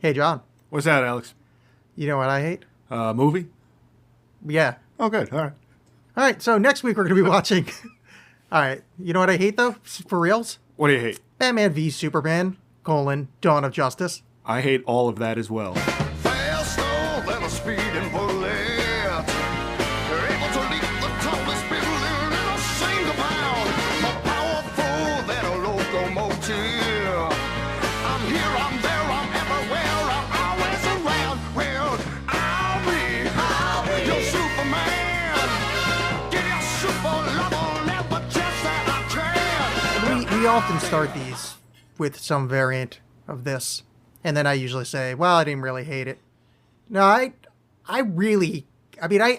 Hey, John. What's that, Alex? You know what I hate? Movie? Yeah. Oh, good. All right. All right, so next week we're going to be watching... All right, you know what I hate, though? For reals? What do you hate? Batman v Superman, Dawn of Justice. I hate all of that as well. Faster than a speeding bullet. You're able to leap the tallest building in a single bound. More powerful than a locomotive. I'm here, I'm there, I'm everywhere, I'm always around. Well, I'll be your Superman. Give you super level, never just that I can. We often start these with some variant of this, and then I usually say, well, I didn't really hate it. No, I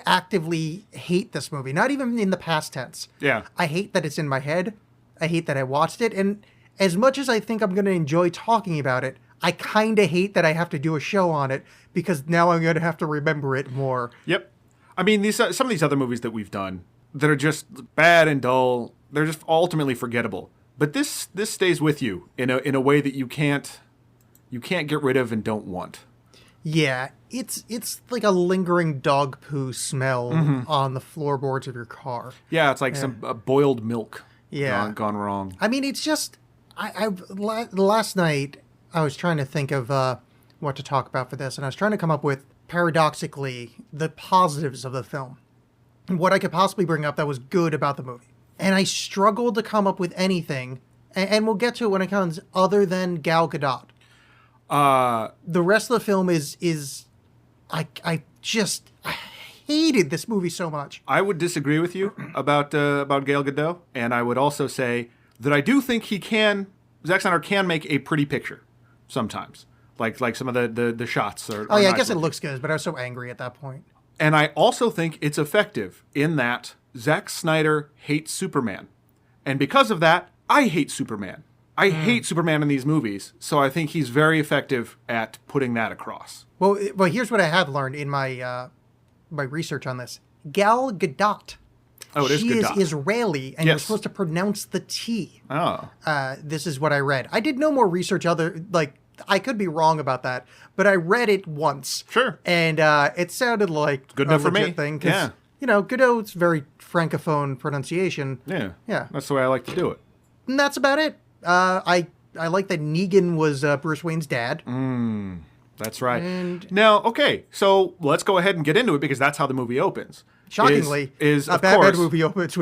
actively hate this movie, not even in the past tense. Yeah. I hate that it's in my head. I hate that I watched it, and as much as I think I'm going to enjoy talking about it, I kind of hate that I have to do a show on it, because now I'm going to have to remember it more. Yep. I mean, some of these other movies that we've done that are just bad and dull, they're just ultimately forgettable. But this stays with you in a way that you can't get rid of and don't want. Yeah, it's like a lingering dog poo smell on the floorboards of your car. Yeah, it's like some boiled milk gone wrong. I mean, it's just... last night, I was trying to think of what to talk about for this, and I was trying to come up with, paradoxically, the positives of the film. And what I could possibly bring up that was good about the movie. And I struggled to come up with anything, and we'll get to it when it comes, other than Gal Gadot. The rest of the film is I hated this movie so much. I would disagree with you about Gal Gadot, and I would also say that I do think Zack Snyder can make a pretty picture sometimes, like some of the shots. I guess it looks good, but I was so angry at that point. And I also think it's effective in that Zack Snyder hates Superman, and because of that, I hate Superman. I hate Superman in these movies, so I think he's very effective at putting that across. Well, here's what I have learned in my my research on this. Gal Gadot. Oh, it is Gadot. She is Israeli, and you're supposed to pronounce the T. Oh. This is what I read. I did no more research I could be wrong about that, but I read it once. Sure. And it sounded like good enough for me. Thing, yeah. You know, Gadot's very francophone pronunciation. Yeah. Yeah. That's the way I like to do it. And that's about it. I like that Negan was Bruce Wayne's dad. That's right. And now, okay, so let's go ahead and get into it, because that's how the movie opens. Shockingly, is a of Batman course, movie opens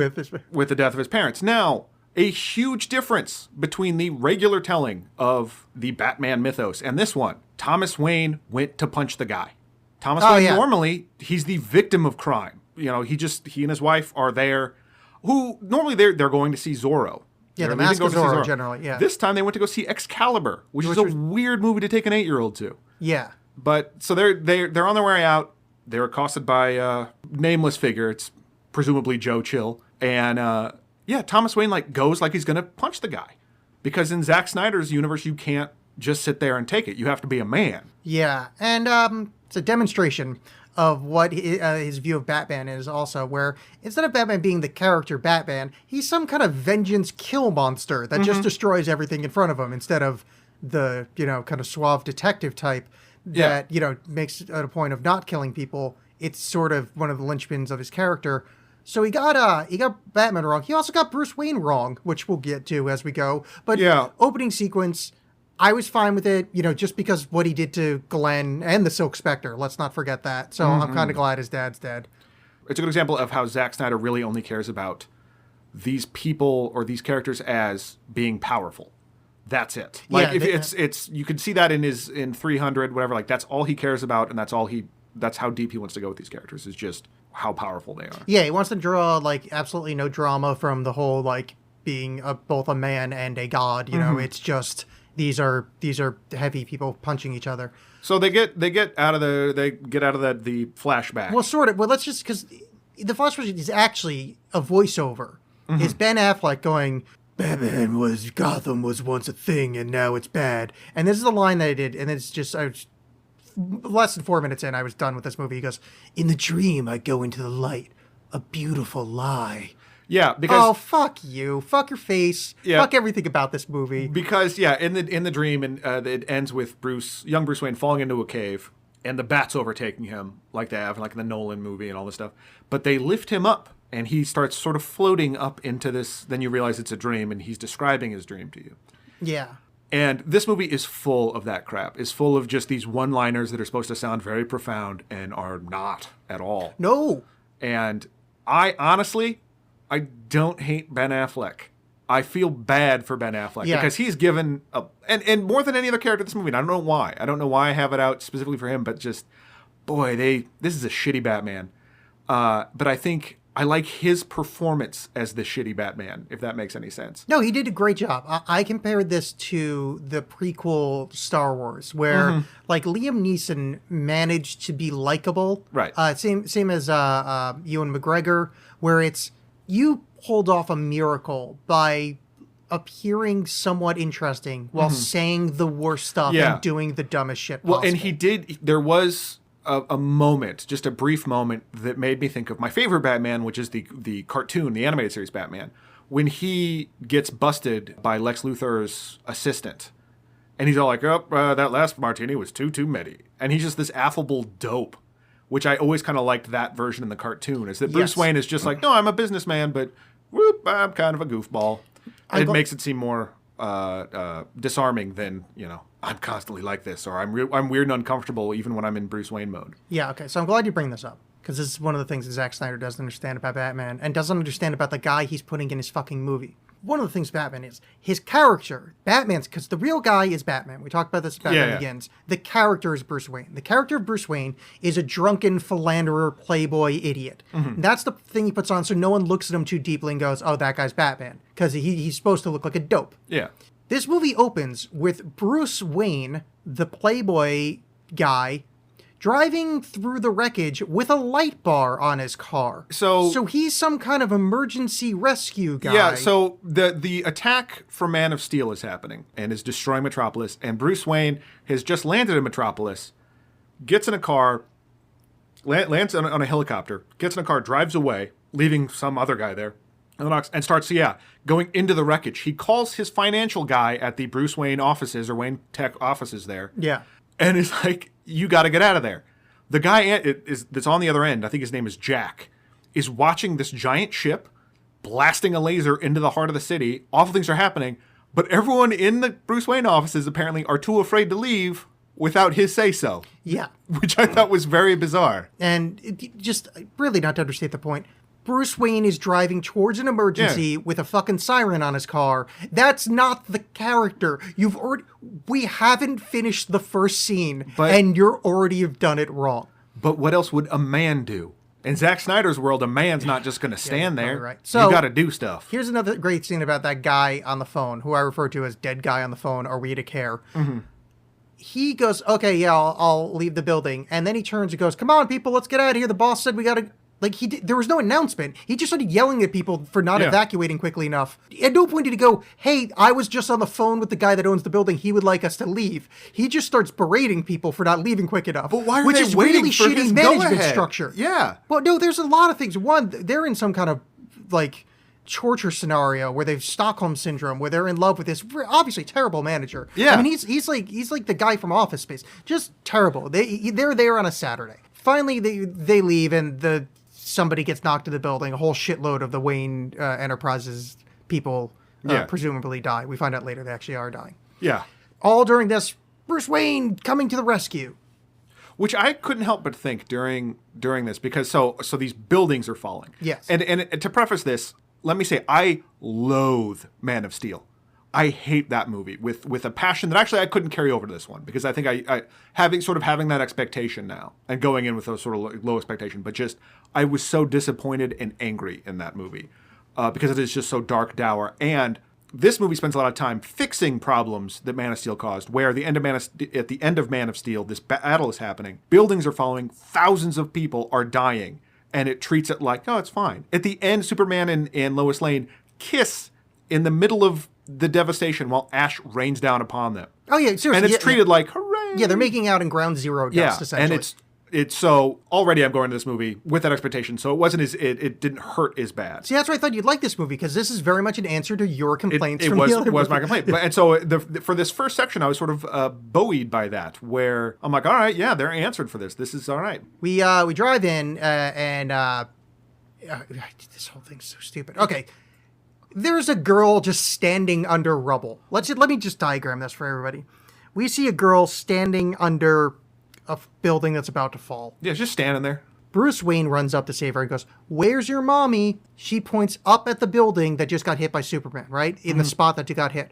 with the death of his parents. Now, a huge difference between the regular telling of the Batman mythos and this one. Thomas Wayne went to punch the guy. Thomas Wayne, normally, he's the victim of crime. You know, he and his wife are there, who normally they're going to see Zorro. Yeah, the Mask of Zorro, generally, yeah. This time they went to go see Excalibur, which is a weird movie to take an 8-year-old to. Yeah. But, so they're on their way out. They're accosted by a nameless figure. It's presumably Joe Chill. And, Thomas Wayne, goes like he's going to punch the guy. Because in Zack Snyder's universe, you can't just sit there and take it. You have to be a man. Yeah, and it's a demonstration of what his view of Batman is also, where instead of Batman being the character Batman, he's some kind of vengeance kill monster that just destroys everything in front of him, instead of the, kind of suave detective type that, makes it a point of not killing people. It's sort of one of the linchpins of his character. So he got Batman wrong. He also got Bruce Wayne wrong, which we'll get to as we go. But opening sequence, I was fine with it, just because what he did to Glenn and the Silk Spectre. Let's not forget that. So I'm kind of glad his dad's dead. It's a good example of how Zack Snyder really only cares about these people or these characters as being powerful. That's it. It's you can see that in 300, whatever. That's all he cares about, and that's how deep he wants to go with these characters, is just how powerful they are. Yeah, he wants to draw absolutely no drama from the whole being both a man and a god. It's just. These are heavy people punching each other. So they get out of the flashback. Well, sort of. Well, let's just, because the flashback is actually a voiceover. Is Ben Affleck going, Gotham was once a thing and now it's bad. And this is the line that I did, and it's just, I was less than 4 minutes in, I was done with this movie. He goes, in the dream I go into the light, a beautiful lie. Yeah, because fuck you, fuck your face, fuck everything about this movie. Because in the dream, and it ends with young Bruce Wayne falling into a cave, and the bats overtaking him like they have like in the Nolan movie and all this stuff. But they lift him up, and he starts sort of floating up into this. Then you realize it's a dream, and he's describing his dream to you. Yeah. And this movie is full of that crap. It's full of just these one-liners that are supposed to sound very profound and are not at all. No. And I honestly don't hate Ben Affleck. I feel bad for Ben Affleck because he's given and more than any other character in this movie. And I don't know why. I don't know why I have it out specifically for him, but just boy, this is a shitty Batman. But I think I like his performance as the shitty Batman, if that makes any sense. No, he did a great job. I compared this to the prequel Star Wars, where like Liam Neeson managed to be likable. Right. Same as Ewan McGregor, where it's you pulled off a miracle by appearing somewhat interesting while saying the worst stuff and doing the dumbest shit possible. Well, and he did. There was a moment, just a brief moment, that made me think of my favorite Batman, which is the cartoon, the animated series Batman, when he gets busted by Lex Luthor's assistant. And he's all like, that last martini was too many. And he's just this affable dope, which I always kind of liked that version in the cartoon, is that Bruce Wayne is just like, no, I'm a businessman, but I'm kind of a goofball. And it makes it seem more disarming than, I'm constantly like this, or I'm weird and uncomfortable even when I'm in Bruce Wayne mode. Yeah, okay. So I'm glad you bring this up, because this is one of the things that Zack Snyder doesn't understand about Batman, and doesn't understand about the guy he's putting in his fucking movie. One of the things Batman is, his character, because the real guy is Batman. We talked about this in Batman Begins. The character is Bruce Wayne. The character of Bruce Wayne is a drunken philanderer, playboy idiot. And that's the thing he puts on so no one looks at him too deeply and goes, oh, that guy's Batman. Because he's supposed to look like a dope. Yeah. This movie opens with Bruce Wayne, the playboy guy, driving through the wreckage with a light bar on his car. So he's some kind of emergency rescue guy. Yeah, so the attack from Man of Steel is happening and is destroying Metropolis, and Bruce Wayne has just landed in Metropolis, gets in a car, lands on a helicopter, gets in a car, drives away, leaving some other guy there, and starts, going into the wreckage. He calls his financial guy at the Bruce Wayne offices, or Wayne Tech offices there. Yeah. And is like, you got to get out of there. The guy that's on the other end, I think his name is Jack, is watching this giant ship blasting a laser into the heart of the city. Awful things are happening, but everyone in the Bruce Wayne offices apparently are too afraid to leave without his say-so. Yeah. Which I thought was very bizarre. And just really not to understate the point, Bruce Wayne is driving towards an emergency with a fucking siren on his car. That's not the character. We haven't finished the first scene, and you're already have done it wrong. But what else would a man do? In Zack Snyder's world, a man's not just going to stand there. Right. So you got to do stuff. Here's another great scene about that guy on the phone, who I refer to as dead guy on the phone. Are we to care? He goes, okay, yeah, I'll leave the building. And then he turns and goes, come on, people, let's get out of here. The boss said we got to... Like, there was no announcement. He just started yelling at people for not evacuating quickly enough. At no point did he go, hey, I was just on the phone with the guy that owns the building. He would like us to leave. He just starts berating people for not leaving quick enough. But why are they waiting really for shitty his management go-ahead? structure. Yeah. Well, no, there's a lot of things. One, they're in some kind of, like, torture scenario where they've Stockholm syndrome, where they're in love with this obviously terrible manager. Yeah. I mean, he's like the guy from Office Space. Just terrible. They're there on a Saturday. Finally, they leave, and somebody gets knocked to the building. A whole shitload of the Wayne Enterprises people presumably die. We find out later they actually are dying. Yeah. All during this, Bruce Wayne coming to the rescue. Which I couldn't help but think during this, because so these buildings are falling. Yes. And to preface this, let me say I loathe Man of Steel. I hate that movie with a passion that actually I couldn't carry over to this one, because I think I having that expectation now and going in with a sort of low expectation, but just I was so disappointed and angry in that movie because it is just so dark, dour. And this movie spends a lot of time fixing problems that Man of Steel caused, where at the end of Man of Steel, this battle is happening. Buildings are falling. Thousands of people are dying. And it treats it like, oh, it's fine. At the end, Superman and Lois Lane kiss in the middle of the devastation while ash rains down upon them. Oh, yeah, seriously. And it's treated like, hooray! Yeah, they're making out in ground zero dust, essentially. And So already I'm going to this movie with that expectation. So it didn't hurt as bad. See, that's why I thought you'd like this movie, because this is very much an answer to your complaints It from was the other was movie. my complaint. And so for this first section, I was sort of buoyed by that, where I'm like, all right, yeah, they're answered for this. This is all right. We drive in and this whole thing's so stupid. Okay. There's a girl just standing under rubble. Let me just diagram this for everybody. We see a girl standing under a building that's about to fall. Yeah, just standing there. Bruce Wayne runs up to save her and goes, "Where's your mommy?" She points up at the building that just got hit by Superman, right? In the spot that you got hit.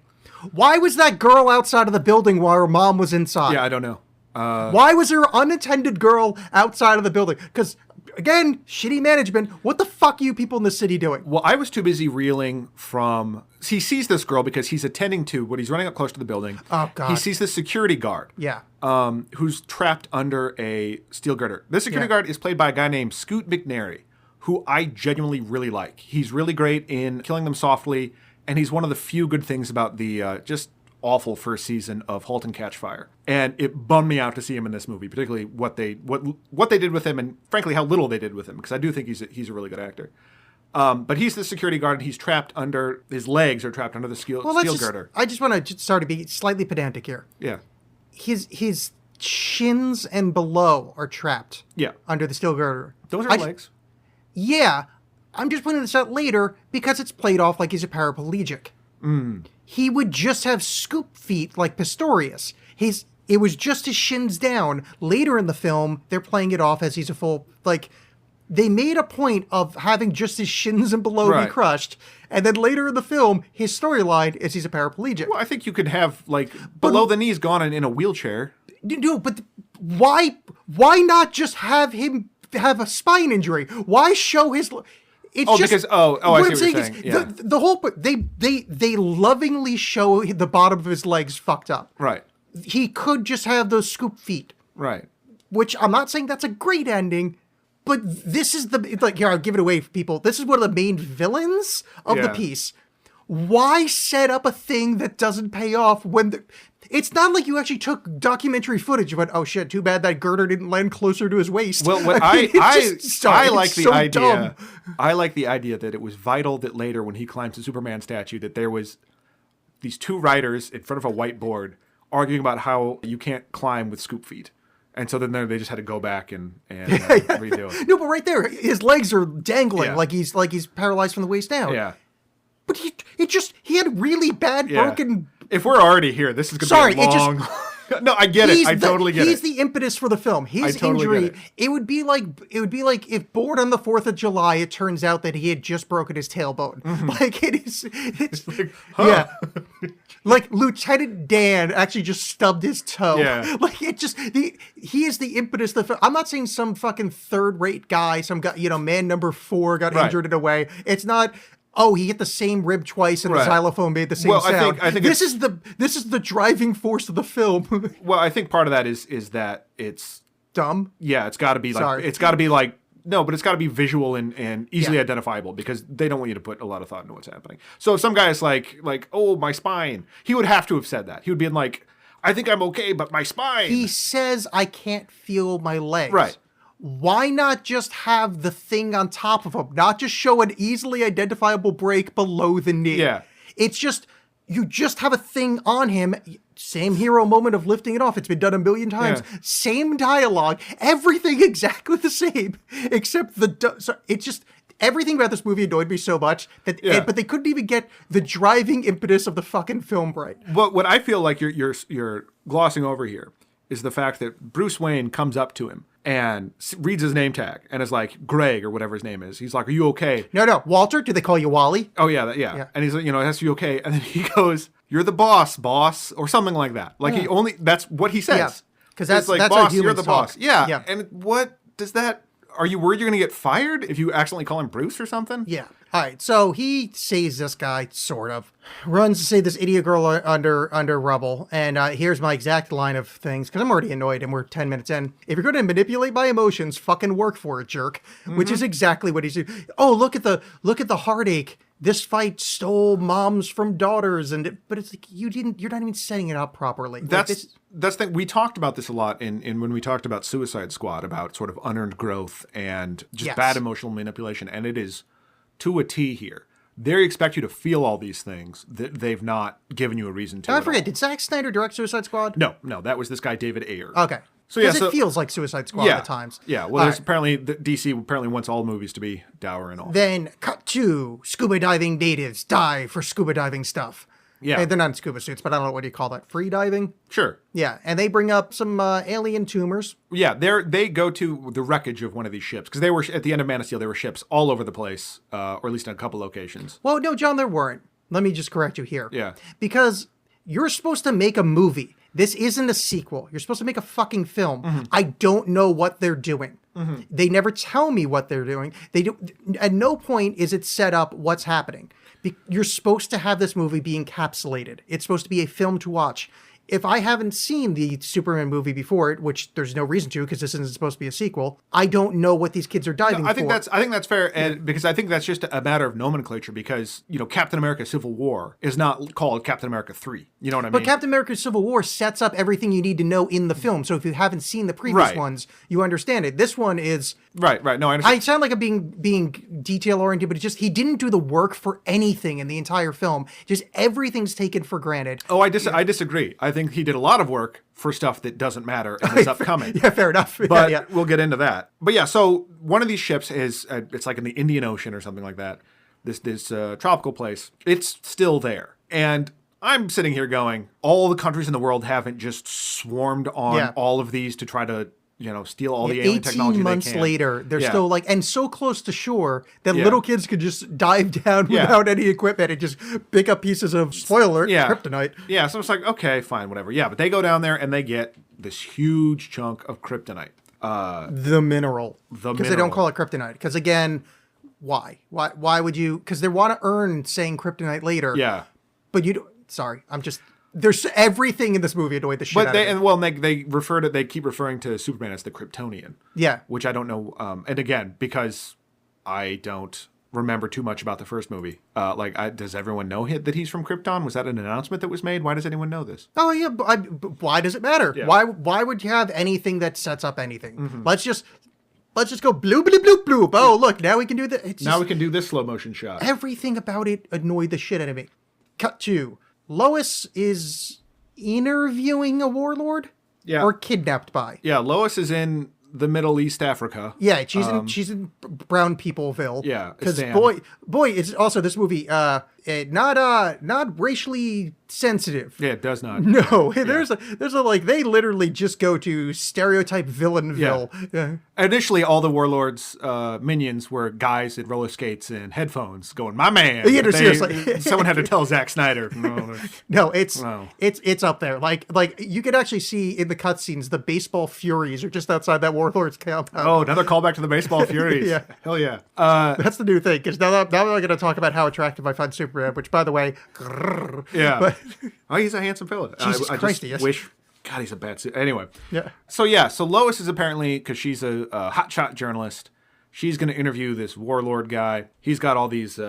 Why was that girl outside of the building while her mom was inside? Yeah, I don't know. Why was there an unattended girl outside of the building? Because, again, shitty management. What the fuck are you people in the city doing? Well, I was too busy reeling from... He sees this girl because he's attending to when he's running up close to the building. Oh, God. He sees this security guard. Yeah. Who's trapped under a steel girder. This security guard is played by a guy named Scoot McNairy, who I genuinely really like. He's really great in Killing Them Softly, and he's one of the few good things about the just awful first season of *Halt and Catch Fire*. And it bummed me out to see him in this movie, particularly what they did with him, and frankly how little they did with him, because I do think he's a really good actor. But he's the security guard, and he's trapped under... His legs are trapped under the steel girder. I just want to start to be slightly pedantic here. Yeah. His shins and below are trapped. Yeah. Under the steel girder. Those are legs. Yeah. I'm just pointing this out later because it's played off like he's a paraplegic. He would just have scoop feet like Pistorius. It was just his shins down. Later in the film, they're playing it off as he's a full... They made a point of having just his shins and below be crushed, and then later in the film, his storyline is he's a paraplegic. Well, I think you could have, below the knees gone in a wheelchair. No, but why not just have him have a spine injury? Why show his... It's I see what you're saying. Yeah. The whole... They lovingly show the bottom of his legs fucked up. Right. He could just have those scoop feet. Right. Which I'm not saying that's a great ending, but this is here, I'll give it away for people. This is one of the main villains of the piece. Why set up a thing that doesn't pay off when it's not like you actually took documentary footage and went, oh shit, too bad that girder didn't land closer to his waist. Well, what I like the idea. I like the idea that it was vital that later when he climbs the Superman statue that there was these two writers in front of a whiteboard arguing about how you can't climb with scoop feet. And so then they just had to go back and redo it. No, but right there, his legs are dangling like he's paralyzed from the waist down. Yeah. But he had really bad broken. If we're already here, this is going to be a long... No, I get it. I totally get it. He's the impetus for the film. His injury. It would be like if bored on the 4th of July, it turns out that he had just broken his tailbone. Like it's like, yeah. Like Lieutenant Dan actually just stubbed his toe. Yeah. Like he is the impetus. I'm not saying some fucking third-rate guy, some guy, man number 4 got injured in a way. It's not. Oh, he hit the same rib twice, and the xylophone made the same sound. I think this is the driving force of the film. Well, I think part of that is that it's dumb. Yeah, it's got to be no, but it's got to be visual and easily identifiable because they don't want you to put a lot of thought into what's happening. So if some guy is like, oh, my spine, he would have to have said that. He would be like, I think I'm okay, but my spine. He says, I can't feel my legs. Right. Why not just have the thing on top of him? Not just show an easily identifiable break below the knee. Yeah. It's just, you just have a thing on him. Same hero moment of lifting it off. It's been done a million times. Yeah. Same dialogue. Everything exactly the same. Except it's just, everything about this movie annoyed me so much that, but they couldn't even get the driving impetus of the fucking film right. What I feel like you're glossing over here is the fact that Bruce Wayne comes up to him and reads his name tag and is like, Greg or whatever his name is. He's like, are you okay? No. Walter? Do they call you Wally? Oh, yeah. And he's like, has to be okay. And then he goes, you're the boss, or something like that. Like that's what he says. Yeah. Because that's like, that's boss, you're the boss. Yeah. And what does that, are you worried you're going to get fired if you accidentally call him Bruce or something? Yeah. All right. So he saves this guy, sort of. Runs to save this idiot girl under rubble. And here's my exact line of things, because I'm already annoyed and we're 10 minutes in. If you're going to manipulate my emotions, fucking work for it, jerk. Mm-hmm. Which is exactly what he's doing. Oh, look at the heartache this fight stole moms from daughters, but it's like you're not even setting it up properly. That's the thing. We talked about this a lot in when we talked about Suicide Squad, about sort of unearned growth and just bad emotional manipulation, and it is to a T here. They expect you to feel all these things that they've not given you a reason to. I forget. Did Zack Snyder direct Suicide Squad? No, that was this guy David Ayer. Okay. So yeah, it feels like Suicide Squad at times. Yeah, well, there's apparently DC apparently wants all movies to be dour and all. Then cut to scuba diving natives die for scuba diving stuff. Yeah, they're not in scuba suits, but I don't know what do you call that, free diving. Sure. Yeah, and they bring up some alien tumors. Yeah, they go to the wreckage of one of these ships because they were at the end of Man of Steel. There were ships all over the place, or at least in a couple locations. Well, no, John, there weren't. Let me just correct you here. Yeah, because you're supposed to make a movie. This isn't a sequel. You're supposed to make a fucking film. Mm-hmm. I don't know what they're doing. Mm-hmm. They never tell me what they're doing. They do. At no point is it set up what's happening. You're supposed to have this movie be encapsulated. It's supposed to be a film to watch. If I haven't seen the Superman movie before it, which there's no reason to because this isn't supposed to be a sequel, I don't know what these kids are diving for. I think that's fair, and because I think that's just a matter of nomenclature. Because Captain America: Civil War is not called Captain America 3. You know what I mean? But Captain America: Civil War sets up everything you need to know in the film. So if you haven't seen the previous ones, you understand it. This one is right. No, I understand. I sound like I'm being detail oriented, but it's just he didn't do the work for anything in the entire film. Just everything's taken for granted. Oh, I disagree. I think he did a lot of work for stuff that doesn't matter and is upcoming. Yeah, fair enough. But we'll get into that. But yeah, so one of these ships is, it's like in the Indian Ocean or something like that. This tropical place. It's still there. And I'm sitting here going, all the countries in the world haven't just swarmed on all of these to try to steal all the alien technology 18 months they can. later, they're still and so close to shore that little kids could just dive down without any equipment and just pick up pieces of, spoiler, kryptonite. Yeah, so it's like, okay, fine, whatever. Yeah, but they go down there and they get this huge chunk of kryptonite. The mineral. Because they don't call it kryptonite. Because again, why? Why would you? Because they want to earn saying kryptonite later. Yeah. But you don't. Sorry, I'm just. There's everything in this movie annoyed the shit out of me. They keep referring to Superman as the Kryptonian. Yeah. Which I don't know. And again, because I don't remember too much about the first movie. Does everyone know that he's from Krypton? Was that an announcement that was made? Why does anyone know this? Oh yeah, but why does it matter? Yeah. Why would you have anything that sets up anything? Mm-hmm. Let's just go bloop bloop bloop bloop. Oh look, now we can do that. Now we can do this slow motion shot. Everything about it annoyed the shit out of me. Cut to Lois is interviewing a warlord? Yeah. Or kidnapped by? Yeah, Lois is in the Middle East Africa. Yeah, she's in brown peopleville. Yeah. Because boy, it's also this movie not racially sensitive. Yeah, it does not. No, there's a they literally just go to stereotype villainville. Yeah. Initially, all the warlords' minions were guys in roller skates and headphones, going, "My man." Yeah, seriously. Someone had to tell Zack Snyder. No, it's up there. Like you could actually see in the cutscenes the baseball furies are just outside that warlord's compound. Oh, another callback to the baseball furies. Yeah, hell yeah. That's the new thing. Because now I'm going to talk about how attractive I find Superman, which, by the way, yeah. He's a handsome fella. Jesus Christ, I wish. God, he's a bad suit. Anyway. Yeah. So Lois is apparently, because she's a hotshot journalist, she's going to interview this warlord guy. He's got all these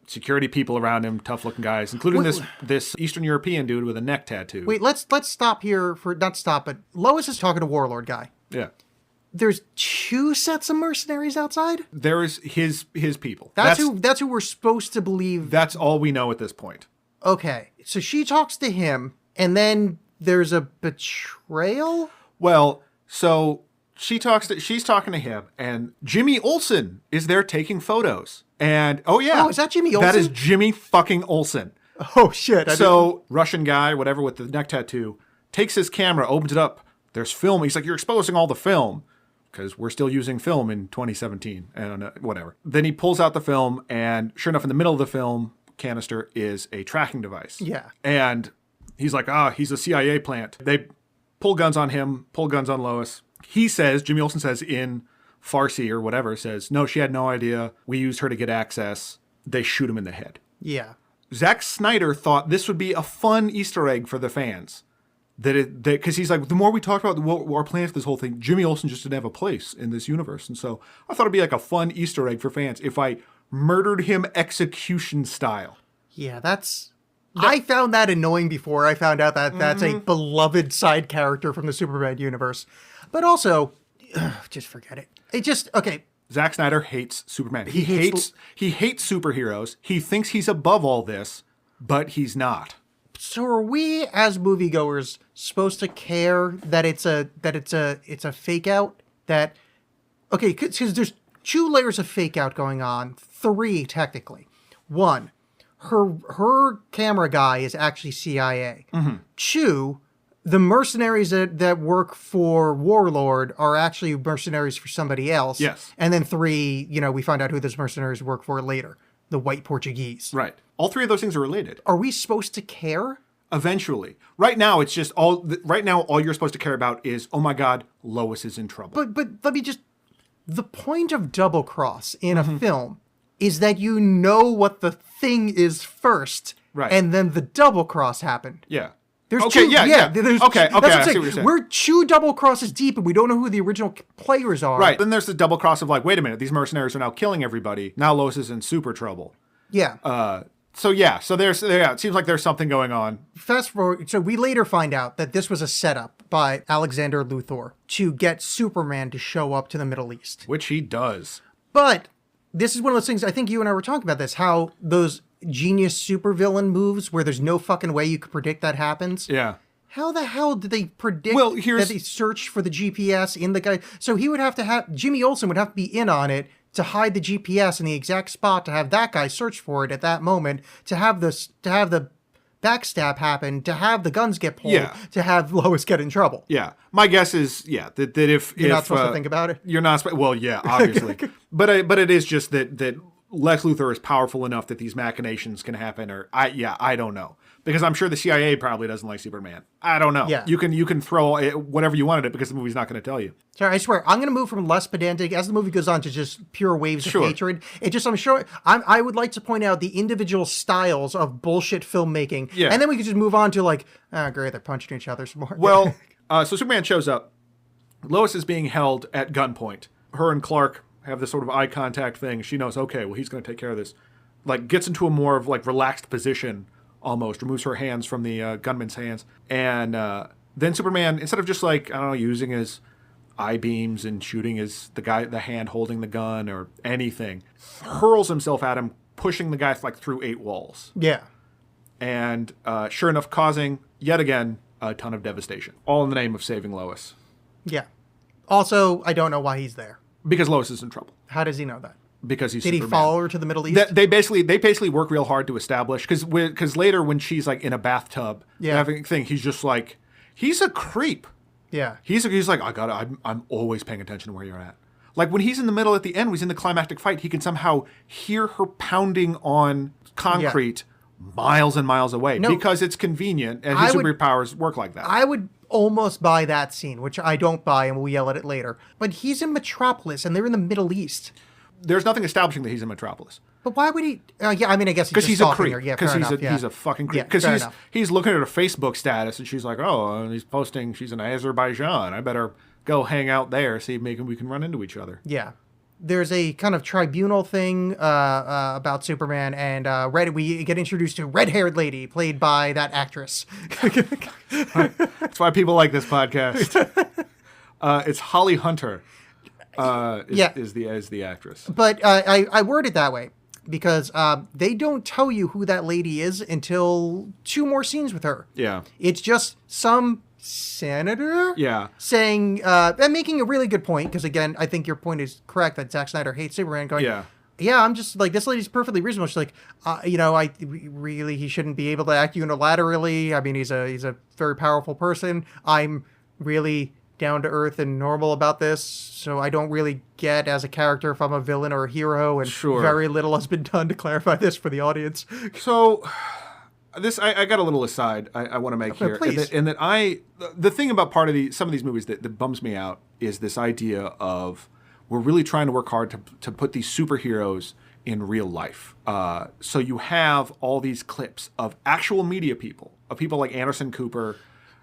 security people around him, tough-looking guys, including this Eastern European dude with a neck tattoo. Wait, let's stop here but Lois is talking to warlord guy. Yeah. There's 2 sets of mercenaries outside? There is his people. That's who we're supposed to believe. That's all we know at this point. Okay, so she talks to him, and then there's a betrayal? Well, so she's talking to him, and Jimmy Olsen is there taking photos. And, is that Jimmy Olsen? That is Jimmy fucking Olsen. Oh, shit. Russian guy, whatever, with the neck tattoo, takes his camera, opens it up. There's film. He's like, "You're exposing all the film." Because we're still using film in 2017 and whatever. Then he pulls out the film, and sure enough, in the middle of the film canister is a tracking device. Yeah. And he's like, he's a CIA plant. They pull guns on him, pull guns on Lois. Jimmy Olsen says in Farsi or whatever, says, "No, she had no idea. We used her to get access." They shoot him in the head. Yeah. Zack Snyder thought this would be a fun Easter egg for the fans. Because he's like, the more we talked about our plans for this whole thing, Jimmy Olsen just didn't have a place in this universe. And so I thought it'd be like a fun Easter egg for fans if I murdered him execution style. Yeah, I found that annoying before I found out that that's a beloved side character from the Superman universe. But also, just forget it. Okay. Zack Snyder hates Superman. He hates superheroes. He thinks he's above all this, but he's not. So are we as moviegoers supposed to care that it's a fake out? Okay, because there's 2 layers of fake out going on, 3 technically. 1, her camera guy is actually CIA. 2, the mercenaries that work for Warlord are actually mercenaries for somebody else. Yes. And then 3, we find out who those mercenaries work for later. The white Portuguese. Right. All 3 of those things are related. Are we supposed to care? Eventually. Right now, it's just all you're supposed to care about is, oh my God, Lois is in trouble. But let me just, the point of double cross in a film is that you know what the thing is first. Right. And then the double cross happened. Yeah. There's okay, 2. yeah. There's okay, that's what I I'm see saying. what you're saying. We're 2 double crosses deep and we don't know who the original players are. Right. Then there's the double cross of like, wait a minute, these mercenaries are now killing everybody. Now Lois is in super trouble. Yeah. So it seems like there's something going on. Fast forward, so we later find out that this was a setup by Alexander Luthor to get Superman to show up to the Middle East. Which he does. But this is one of those things, I think you and I were talking about this, how those genius supervillain moves where there's no fucking way you could predict that happens. Yeah. How the hell did they predict that they searched for the GPS in the guy? So he would have to have, Jimmy Olsen would have to be in on it to hide the GPS in the exact spot, to have that guy search for it at that moment, to have the backstab happen, to have the guns get pulled, to have Lois get in trouble. Yeah. My guess is, that if... You're not supposed to think about it? You're not... Well, yeah, obviously. but it is just that Lex Luthor is powerful enough that these machinations can happen, or... I don't know. Because I'm sure the CIA probably doesn't like Superman. I don't know. Yeah. You can throw whatever you want at it because the movie's not going to tell you. Sorry, I swear, I'm going to move from less pedantic as the movie goes on to just pure waves of hatred. I would like to point out the individual styles of bullshit filmmaking. Yeah. And then we could just move on to like, oh, great, they're punching each other some more. Well, so Superman shows up. Lois is being held at gunpoint. Her and Clark have this sort of eye contact thing. She knows, okay, well, he's going to take care of this. Like, gets into a more of like relaxed position. Almost removes her hands from the gunman's hands, and then Superman, instead of just like using his eye beams and shooting the hand holding the gun or anything, hurls himself at him, pushing the guy like through 8 walls. Yeah, and sure enough, causing yet again a ton of devastation, all in the name of saving Lois. Yeah. Also, I don't know why he's there. Because Lois is in trouble. How does he know that? Because he's Did Superman. He follow her to the Middle East? They basically work real hard to establish, because later when she's like in a bathtub having a thing, he's just like, he's a creep. Yeah. He's like, I'm always paying attention to where you're at. Like when he's in the middle at the end, when he's in the climactic fight, he can somehow hear her pounding on concrete miles and miles away because it's convenient and his superpowers work like that. I would almost buy that scene, which I don't buy, and we'll yell at it later. But he's in Metropolis and they're in the Middle East. There's nothing establishing that he's in Metropolis. But why would he? I guess because he's a creep. Yeah, because he's a fucking creep. Because he's looking at her Facebook status and she's like, oh, and he's posting. She's in Azerbaijan. I better go hang out there, see if maybe we can run into each other. Yeah. There's a kind of tribunal thing about Superman, and we get introduced to a red-haired lady played by that actress. That's why people like this podcast. It's Holly Hunter. Is the actress. But I word it that way because they don't tell you who that lady is until 2 more scenes with her. Yeah. It's just some senator saying, and making a really good point, because again, I think your point is correct that Zack Snyder hates Superman, going, I'm just like, this lady's perfectly reasonable. She's like, he shouldn't be able to act unilaterally. I mean, he's a very powerful person. I'm really down to earth and normal about this, so I don't really get as a character if I'm a villain or a hero, and very little has been done to clarify this for the audience. So this I got a little aside I want to make here. Please. And that the thing about some of these movies that bums me out is this idea of we're really trying to work hard to put these superheroes in real life. So you have all these clips of actual media people, of people like Anderson Cooper,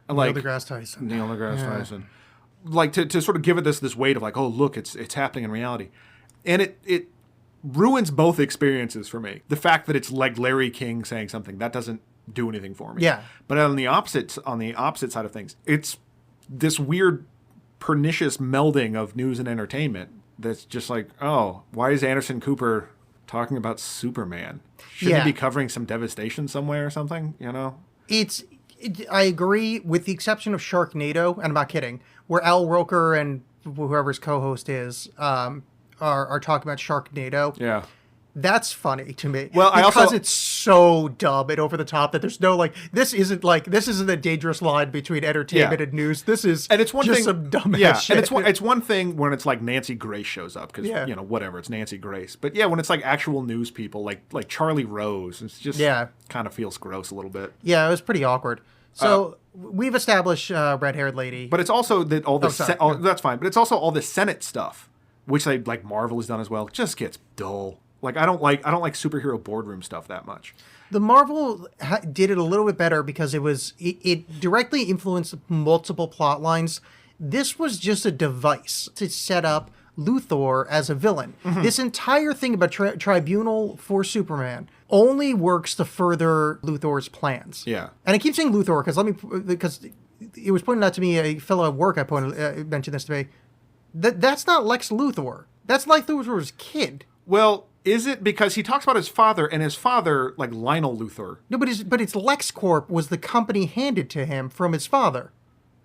and Neil deGrasse Tyson. Like to sort of give it this weight of like, oh look, it's happening in reality, and it ruins both experiences for me. The fact that it's like Larry King saying something, that doesn't do anything for me. Yeah. But on the opposite side of things, it's this weird pernicious melding of news and entertainment that's just like, oh, why is Anderson Cooper talking about Superman? Shouldn't he be covering some devastation somewhere or something, you know? I agree, with the exception of Sharknado, and I'm not kidding, where Al Roker and whoever's co-host is are talking about Sharknado. Yeah. That's funny to me. Well, because it's so dumb and over the top that there's no this isn't a dangerous line between entertainment and news. This is just some dumbass shit. And it's one thing when it's like Nancy Grace shows up because whatever, it's Nancy Grace. But yeah, when it's like actual news people like Charlie Rose, it's just kind of feels gross a little bit. Yeah, it was pretty awkward. So we've established red-haired lady, but it's also that that's fine. But it's also all the Senate stuff, which like Marvel has done as well. Just gets dull. Like I don't like superhero boardroom stuff that much. The Marvel did it a little bit better because it directly influenced multiple plot lines. This was just a device to set up Luthor as a villain. Mm-hmm. This entire thing about tribunal for Superman only works to further Luthor's plans. Yeah, and I keep saying Luthor because it was pointed out to me, a fellow at work mentioned this to me. That's not Lex Luthor. That's Lex Luthor's kid. Well, is it because he talks about his father, and his father, like Lionel Luthor? No, but it's LexCorp was the company handed to him from his father.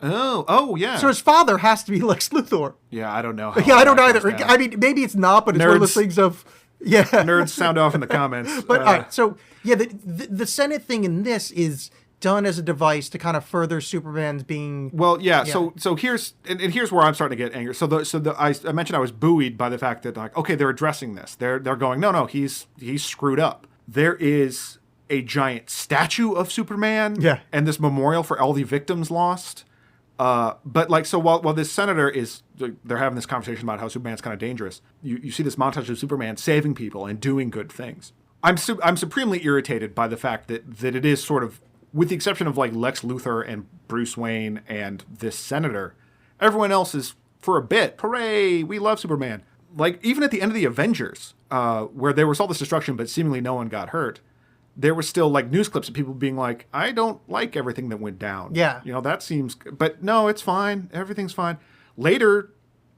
Oh, yeah. So his father has to be Lex Luthor. Yeah, I don't know. I don't either. I mean, maybe it's not, but it's one of those things of nerds sound off in the comments. But all right, so yeah, the Senate thing in this is done as a device to kind of further Superman's being. Well, yeah. So here's where I'm starting to get angry. I mentioned I was buoyed by the fact that like, okay, they're addressing this. They're going, no, he's screwed up. There is a giant statue of Superman. Yeah. And this memorial for all the victims lost. But like, so while this senator they're having this conversation about how Superman's kind of dangerous. You see this montage of Superman saving people and doing good things. I'm supremely irritated by the fact that it is sort of, with the exception of like Lex Luthor and Bruce Wayne and this senator, everyone else is, for a bit, hooray, we love Superman. Like even at the end of the Avengers, where there was all this destruction but seemingly no one got hurt, there was still like news clips of people being like, I don't like everything that went down. Yeah. That seems, but no, it's fine. Everything's fine. Later,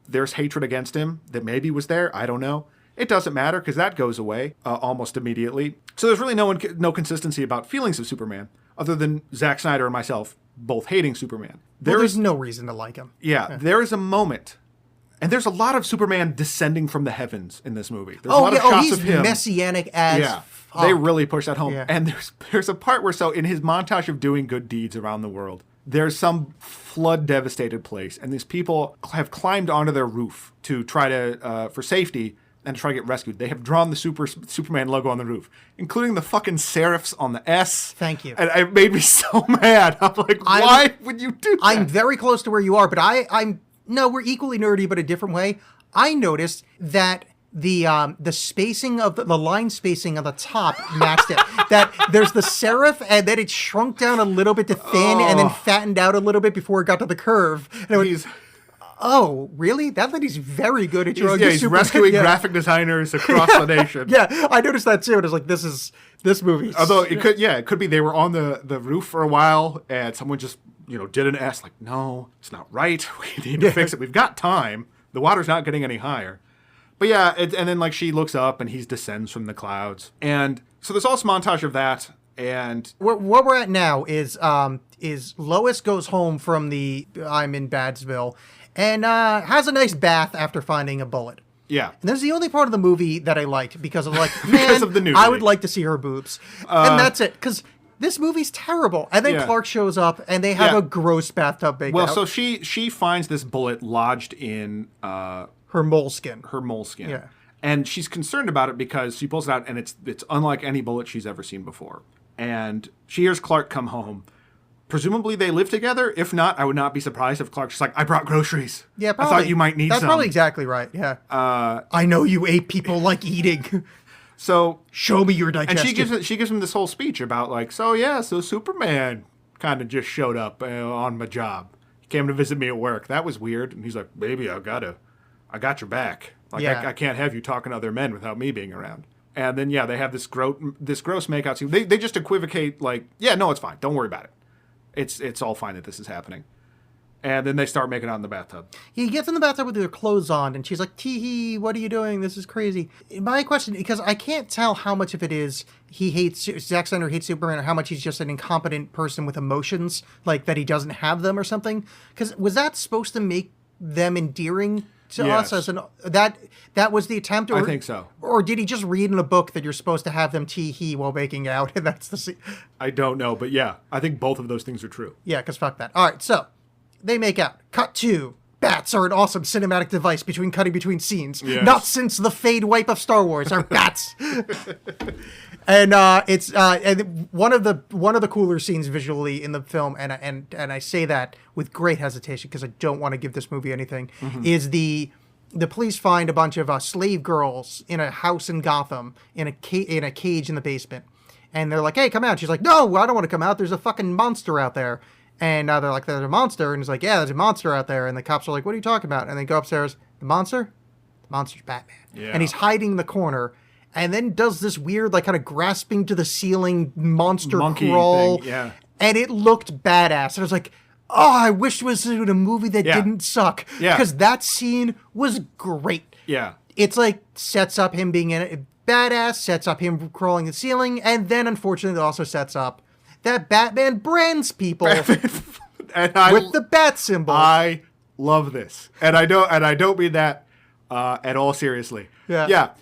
there's hatred against him that maybe was there. I don't know. It doesn't matter because that goes away almost immediately. So there's really no consistency about feelings of Superman other than Zack Snyder and myself both hating Superman. There's no reason to like him. Yeah, there is a moment. And there's a lot of Superman descending from the heavens in this movie. There's a lot of shots of him. Messianic as fuck. They really push that home. Yeah. And there's a part where, so in his montage of doing good deeds around the world, there's some flood-devastated place, and these people have climbed onto their roof to try to, for safety, and to try to get rescued. They have drawn the Superman logo on the roof, including the fucking serifs on the S. Thank you. And it made me so mad. I'm like, why would you do that? I'm very close to where you are, but we're equally nerdy, but a different way. I noticed that the spacing of the line spacing on the top matched it. That there's the serif, and then it shrunk down a little bit to thin, and then fattened out a little bit before it got to the curve. And oh, really? That lady's very good at drawing. He's rescuing graphic designers across the nation. Yeah, I noticed that too. And I was like, this movie. Although it could be they were on the roof for a while, and someone just did an S. Like, no, it's not right. We need to fix it. We've got time. The water's not getting any higher. But yeah, and then like she looks up and he descends from the clouds, and so there's also a montage of that. And what we're at now is Lois goes home from the I'm in Badsville, and has a nice bath after finding a bullet. Yeah. And this is the only part of the movie that I liked because I'm like, man, of the nudity. I would like to see her boobs. And that's it. Because this movie's terrible. And then Clark shows up and they have a gross bathtub makeout. Well, so she finds this bullet lodged in her moleskin. Yeah. And she's concerned about it because she pulls it out and it's unlike any bullet she's ever seen before. And she hears Clark come home. Presumably they live together. If not, I would not be surprised if Clark's just like, I brought groceries. Yeah, probably. I thought you might need some. That's probably exactly right, yeah. I know you ate people like eating. So show me your digestion. And she gives him this whole speech about like, so Superman kind of just showed up on my job. He came to visit me at work. That was weird. And he's like, baby, I gotta I got your back. Like, Yeah. I can't have you talking to other men without me being around. And then, they have this gross makeout scene. They just equivocate, like, yeah, no, it's fine. Don't worry about it. It's all fine that this is happening. And then they start making out in the bathtub. He gets in the bathtub with her clothes on, and she's like, tee-hee, what are you doing? This is crazy. My question, because I can't tell how much of it is Zack Snyder hates Superman, or how much he's just an incompetent person with emotions, like that he doesn't have them or something. Because was that supposed to make them endearing to us? As that was the attempt? Or, I think so. Or did he just read in a book that you're supposed to have them tee-hee while making out, and that's the scene? I don't know, but yeah, I think both of those things are true. Yeah, because fuck that. All right, so they make out. Cut to bats are an awesome cinematic device cutting between scenes. Yes. Not since the fade wipe of Star Wars are bats. And it's and one of the cooler scenes visually in the film, and I say that with great hesitation because I don't want to give this movie anything. Is the police find a bunch of slave girls in a house in Gotham in a cage in the basement, and they're like, "Hey, come out!" She's like, "No, I don't want to come out. There's a fucking monster out there." And they're like, "There's a monster," and he's like, "Yeah, there's a monster out there." And the cops are like, "What are you talking about?" And they go upstairs. The monster? The monster's Batman. Yeah. And he's hiding in the corner. And then does this weird, like, kind of grasping to the ceiling monster Monkey crawl. thing, yeah. And it looked badass. And I was like, oh, I wish it was in a movie that didn't suck. Yeah. Because that scene was great. Yeah. It's like, sets up him being badass, sets up him crawling the ceiling, and then, unfortunately, it also sets up that Batman brands people and with the bat symbol. I love this. And I don't mean that at all seriously. Yeah.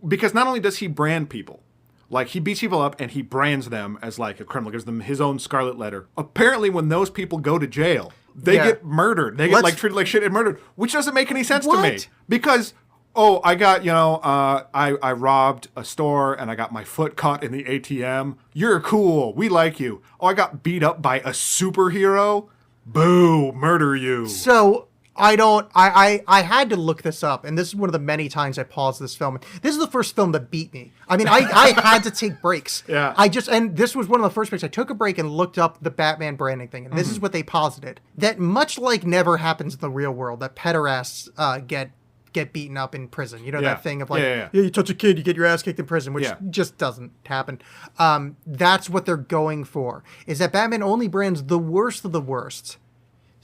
Because not only does he brand people, like he beats people up and he brands them as like a criminal, gives them his own scarlet letter. Apparently when those people go to jail, they get murdered. They get like treated like shit and murdered, which doesn't make any sense to me. Because I got, I robbed a store and I got my foot caught in the ATM. You're cool. We like you. Oh, I got beat up by a superhero. Boo, murder you. So I had to look this up, and this is one of the many times I paused this film. This is the first film that beat me. I mean, I had to take breaks. Yeah. And this was one of the first breaks. I took a break and looked up the Batman branding and this is what they posited. That much like never happens in the real world, that pederasts get beaten up in prison. You know, that thing of like, you touch a kid, you get your ass kicked in prison, which just doesn't happen. That's what they're going for, is that Batman only brands the worst of the worst,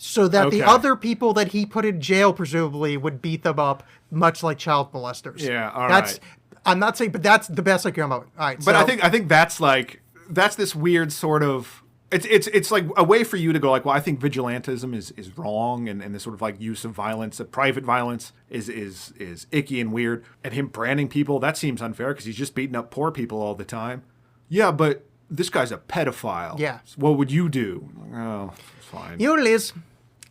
so that the other people that he put in jail presumably would beat them up, much like child molesters. Yeah, all right. right. I'm not saying, but that's the best I can come up with. All right, but I think that's this weird sort of. It's like a way for you to go like, well, I think vigilantism is wrong, and this sort of like use of violence, private violence is icky and weird, and him branding people, that seems unfair because he's just beating up poor people all the time. Yeah, but this guy's a pedophile. Yeah. So what would you do? Oh, it's fine. You know what it is?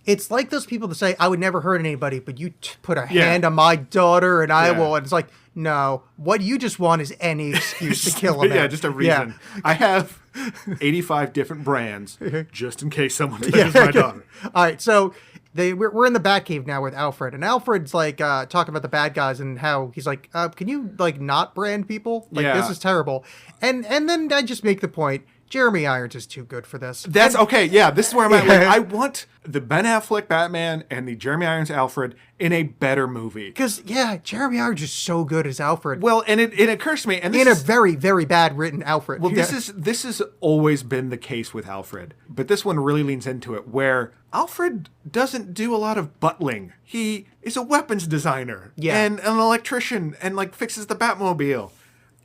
It's like those people that say, I would never hurt anybody, but you put a hand on my daughter and I will. And it's like, no, what you just want is any excuse to kill him. Yeah, just a reason. Yeah. I have 85 different brands just in case someone touches my daughter. All right, so we're in the Batcave now with Alfred, and Alfred's like talking about the bad guys and how he's like, can you like not brand people? Like this is terrible. And then I just make the point, Jeremy Irons is too good for this. That's okay. Yeah, this is where I'm at. Like, I want the Ben Affleck Batman and the Jeremy Irons Alfred in a better movie. Because Jeremy Irons is so good as Alfred. Well, and it occurs to me, and this is a very, very bad written Alfred. Well, this has always been the case with Alfred, but this one really leans into it, where Alfred doesn't do a lot of butling. He is a weapons designer and an electrician, and like fixes the Batmobile.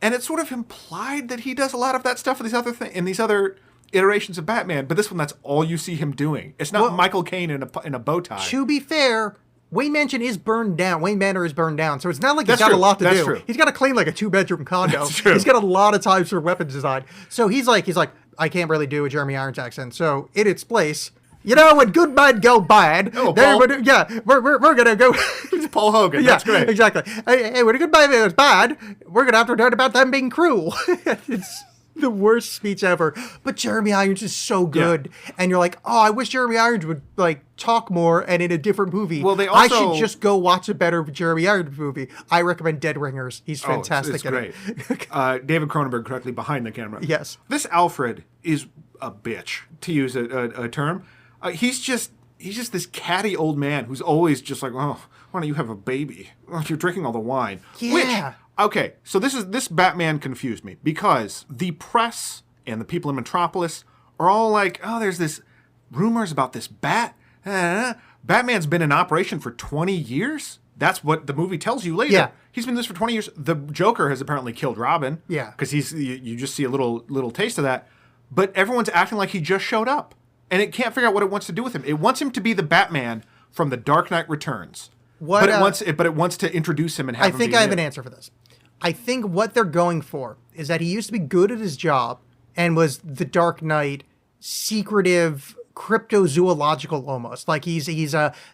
And it's sort of implied that he does a lot of that stuff in these other iterations of Batman. But this one, that's all you see him doing. It's not Michael Caine in a bow tie. To be fair, Wayne Mansion is burned down. Wayne Manor is burned down. So it's not like he's got a lot to do. True. He's got to clean like a 2-bedroom condo. That's true. He's got a lot of times for weapons design. So he's like, I can't really do a Jeremy Irons accent. So in its place, when good men go bad, we're gonna go. It's Paul Hogan. That's great. Exactly. Hey, when a good man is bad, we're gonna have to learn about them being cruel. It's the worst speech ever. But Jeremy Irons is so good, and you're like, oh, I wish Jeremy Irons would like talk more and in a different movie. Well, I should just go watch a better Jeremy Irons movie. I recommend Dead Ringers. He's fantastic. It's great. David Cronenberg correctly behind the camera. Yes. This Alfred is a bitch, to use a term. He's just he's just this catty old man who's always just like, oh, why don't you have a baby? Oh, you're drinking all the wine. Yeah. Which, okay, so this Batman confused me because the press and the people in Metropolis are all like, oh, there's this rumors about this bat. Batman's been in operation for 20 years. That's what the movie tells you later. Yeah. He's been in this for 20 years. The Joker has apparently killed Robin. Yeah. Because you just see a little taste of that. But everyone's acting like he just showed up. And it can't figure out what it wants to do with him. It wants him to be the Batman from The Dark Knight Returns. But it wants to introduce him and have him I have an answer for this. I think what they're going for is that he used to be good at his job and was the Dark Knight, secretive, cryptozoological almost. Like he's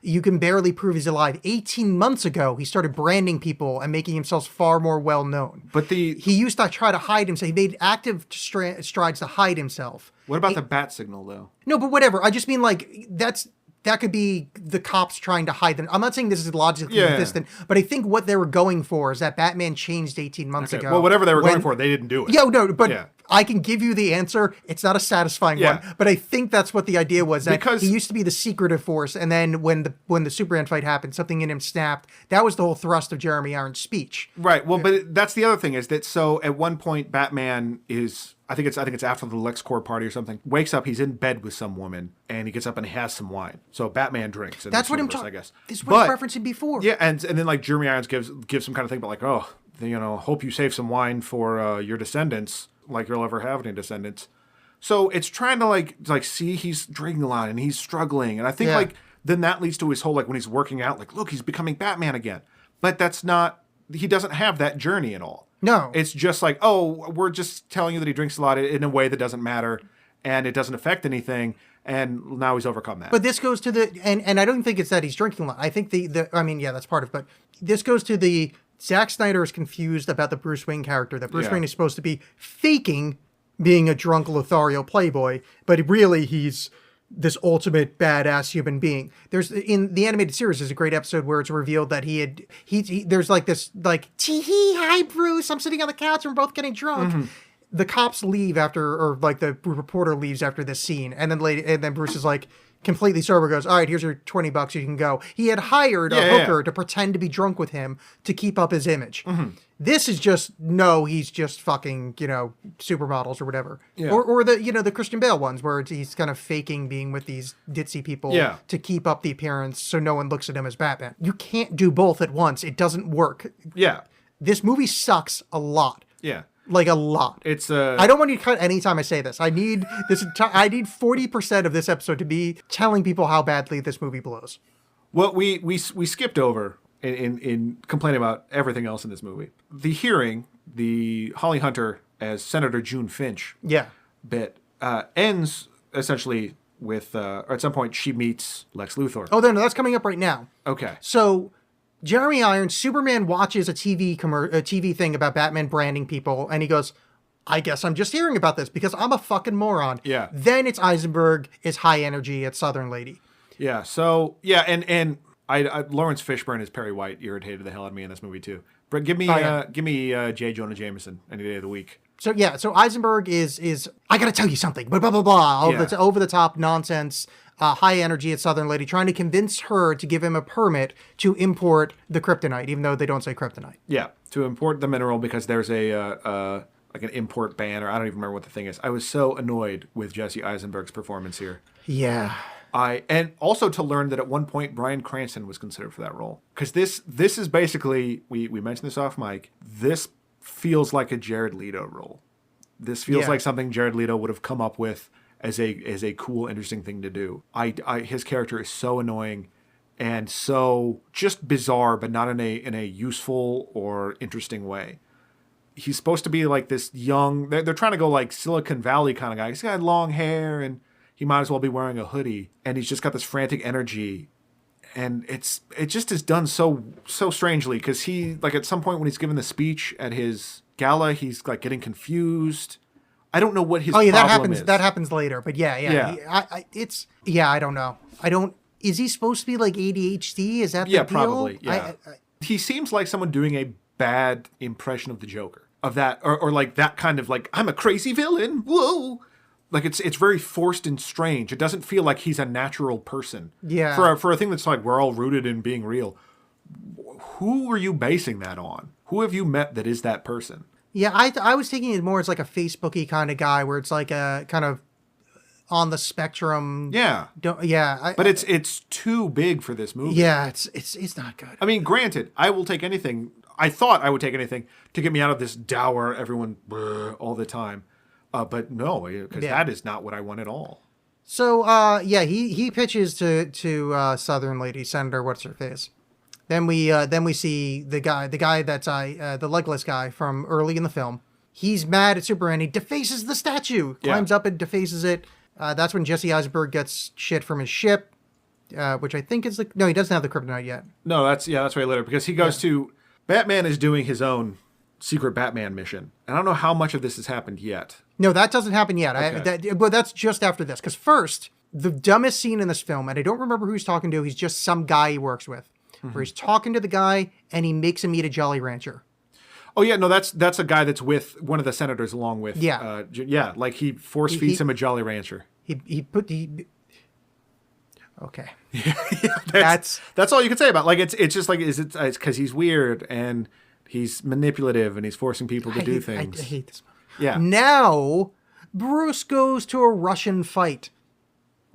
you can barely prove he's alive. 18 months ago, he started branding people and making himself far more well known. But he used to try to hide himself. He made active strides to hide himself. What about the bat signal though? No, but whatever. I just mean like that could be the cops trying to hide them. I'm not saying this is logically consistent, but I think what they were going for is that Batman changed 18 months ago. Well, whatever they were going for, they didn't do it. Yeah, no, but I can give you the answer. It's not a satisfying one, but I think that's what the idea was. That he used to be the secretive force, and then when the Superman fight happened, something in him snapped. That was the whole thrust of Jeremy Irons' speech. Right. Well, but that's the other thing is that so at one point Batman is. I think it's after the LexCorp party or something. Wakes up, he's in bed with some woman, and he gets up and has some wine. So Batman drinks. That's what I'm talking. I guess this is what I was referencing before. Yeah, and then like Jeremy Irons gives some kind of thing about like, oh, hope you save some wine for your descendants, like you'll ever have any descendants. So it's trying to like see he's drinking a lot and he's struggling, and I think like then that leads to his whole like when he's working out, like look, he's becoming Batman again. But that's not. He doesn't have that journey at all. No. It's just like, oh, we're just telling you that he drinks a lot in a way that doesn't matter and it doesn't affect anything. And now he's overcome that. But this goes to the, and I don't think it's that he's drinking a lot. I think I mean, yeah, that's part of it. But this goes to the, Zack Snyder is confused about the Bruce Wayne character, that Bruce Wayne is supposed to be faking being a drunk Lothario playboy, but really he's this ultimate badass human being. There's in the animated series, there's a great episode where it's revealed that there's like this like tee-hee, hi Bruce, I'm sitting on the couch and we're both getting drunk. Mm-hmm. The cops leave after, or like the reporter leaves after this scene, and then Bruce is like completely sober, goes, all right, here's your $20, you can go. He had hired a hooker to pretend to be drunk with him to keep up his image. Mm-hmm. This is just, no, he's just fucking, supermodels or whatever. Yeah. Or the Christian Bale ones where he's kind of faking being with these ditzy people to keep up the appearance so no one looks at him as Batman. You can't do both at once. It doesn't work. Yeah. This movie sucks a lot. Yeah. Like a lot. I don't want you to cut anytime I say this. I need I need 40% of this episode to be telling people how badly this movie blows. Well, we skipped over in complaining about everything else in this movie. The hearing, the Holly Hunter as Senator June Finch bit ends essentially with, or at some point she meets Lex Luthor. Oh, no, that's coming up right now. Okay. So Jeremy Irons, Superman watches a TV thing about Batman branding people, and he goes, I guess I'm just hearing about this because I'm a fucking moron. Yeah. Then it's Eisenberg, it's high energy, it's Southern Lady. Yeah. So and I Lawrence Fishburne as Perry White irritated the hell out of me in this movie too. But give me J. Jonah Jameson any day of the week. So Eisenberg is I gotta tell you something, blah blah blah, over the top nonsense. High energy at Southern Lady, trying to convince her to give him a permit to import the kryptonite, even though they don't say kryptonite. Yeah, to import the mineral because there's a like an import ban, or I don't even remember what the thing is. I was so annoyed with Jesse Eisenberg's performance here. Yeah. And also to learn that at one point Bryan Cranston was considered for that role. Because this is basically, we mentioned this off mic, this feels like a Jared Leto role. This feels like something Jared Leto would have come up with as a cool, interesting thing to do. His character is so annoying and so just bizarre, but not in a useful or interesting way. He's supposed to be like this young, they're trying to go like Silicon Valley kind of guy. He's got long hair and he might as well be wearing a hoodie, and he's just got this frantic energy. And it just is done so strangely, because he, like at some point when he's giving the speech at his gala, he's like getting confused. I don't know what his problem is. That happens later, but yeah. I don't know. Is he supposed to be like ADHD? Is that the deal? Yeah, probably. Yeah. He seems like someone doing a bad impression of the Joker, of that, or like that kind of like, I'm a crazy villain. Whoa. like it's very forced and strange. It doesn't feel like he's a natural person. Yeah. For a thing that's like we're all rooted in being real. Who are you basing that on? Who have you met that is that person? Yeah, I was taking it more as like a Facebooky kind of guy where it's like a kind of on the spectrum. Yeah. But it's too big for this movie. Yeah, it's not good. I mean, granted, I will take anything. I thought I would take anything to get me out of this dour, everyone all the time. But no, because that is not what I want at all. So, he pitches to Southern Lady, Senator what's her face. Then we see the guy that's the legless guy from early in the film. He's mad at Superman. He defaces the statue, climbs up and defaces it. That's when Jesse Eisenberg gets shit from his ship, which I think is no, he doesn't have the kryptonite yet. No, that's way later because he goes to Batman is doing his own secret Batman mission. And I don't know how much of this has happened yet. No, that doesn't happen yet. Okay. But that's just after this. Because first, the dumbest scene in this film, and I don't remember who he's talking to. He's just some guy he works with. Where he's talking to the guy and he makes him eat a Jolly Rancher. Oh yeah, no, that's a guy that's with one of the senators along with. Yeah. Like he force feeds him a Jolly Rancher. Okay. That's all you can say about it. Like it's just like it's because he's weird and he's manipulative and he's forcing people to do things. I hate this movie. Yeah. Now Bruce goes to a Russian fight,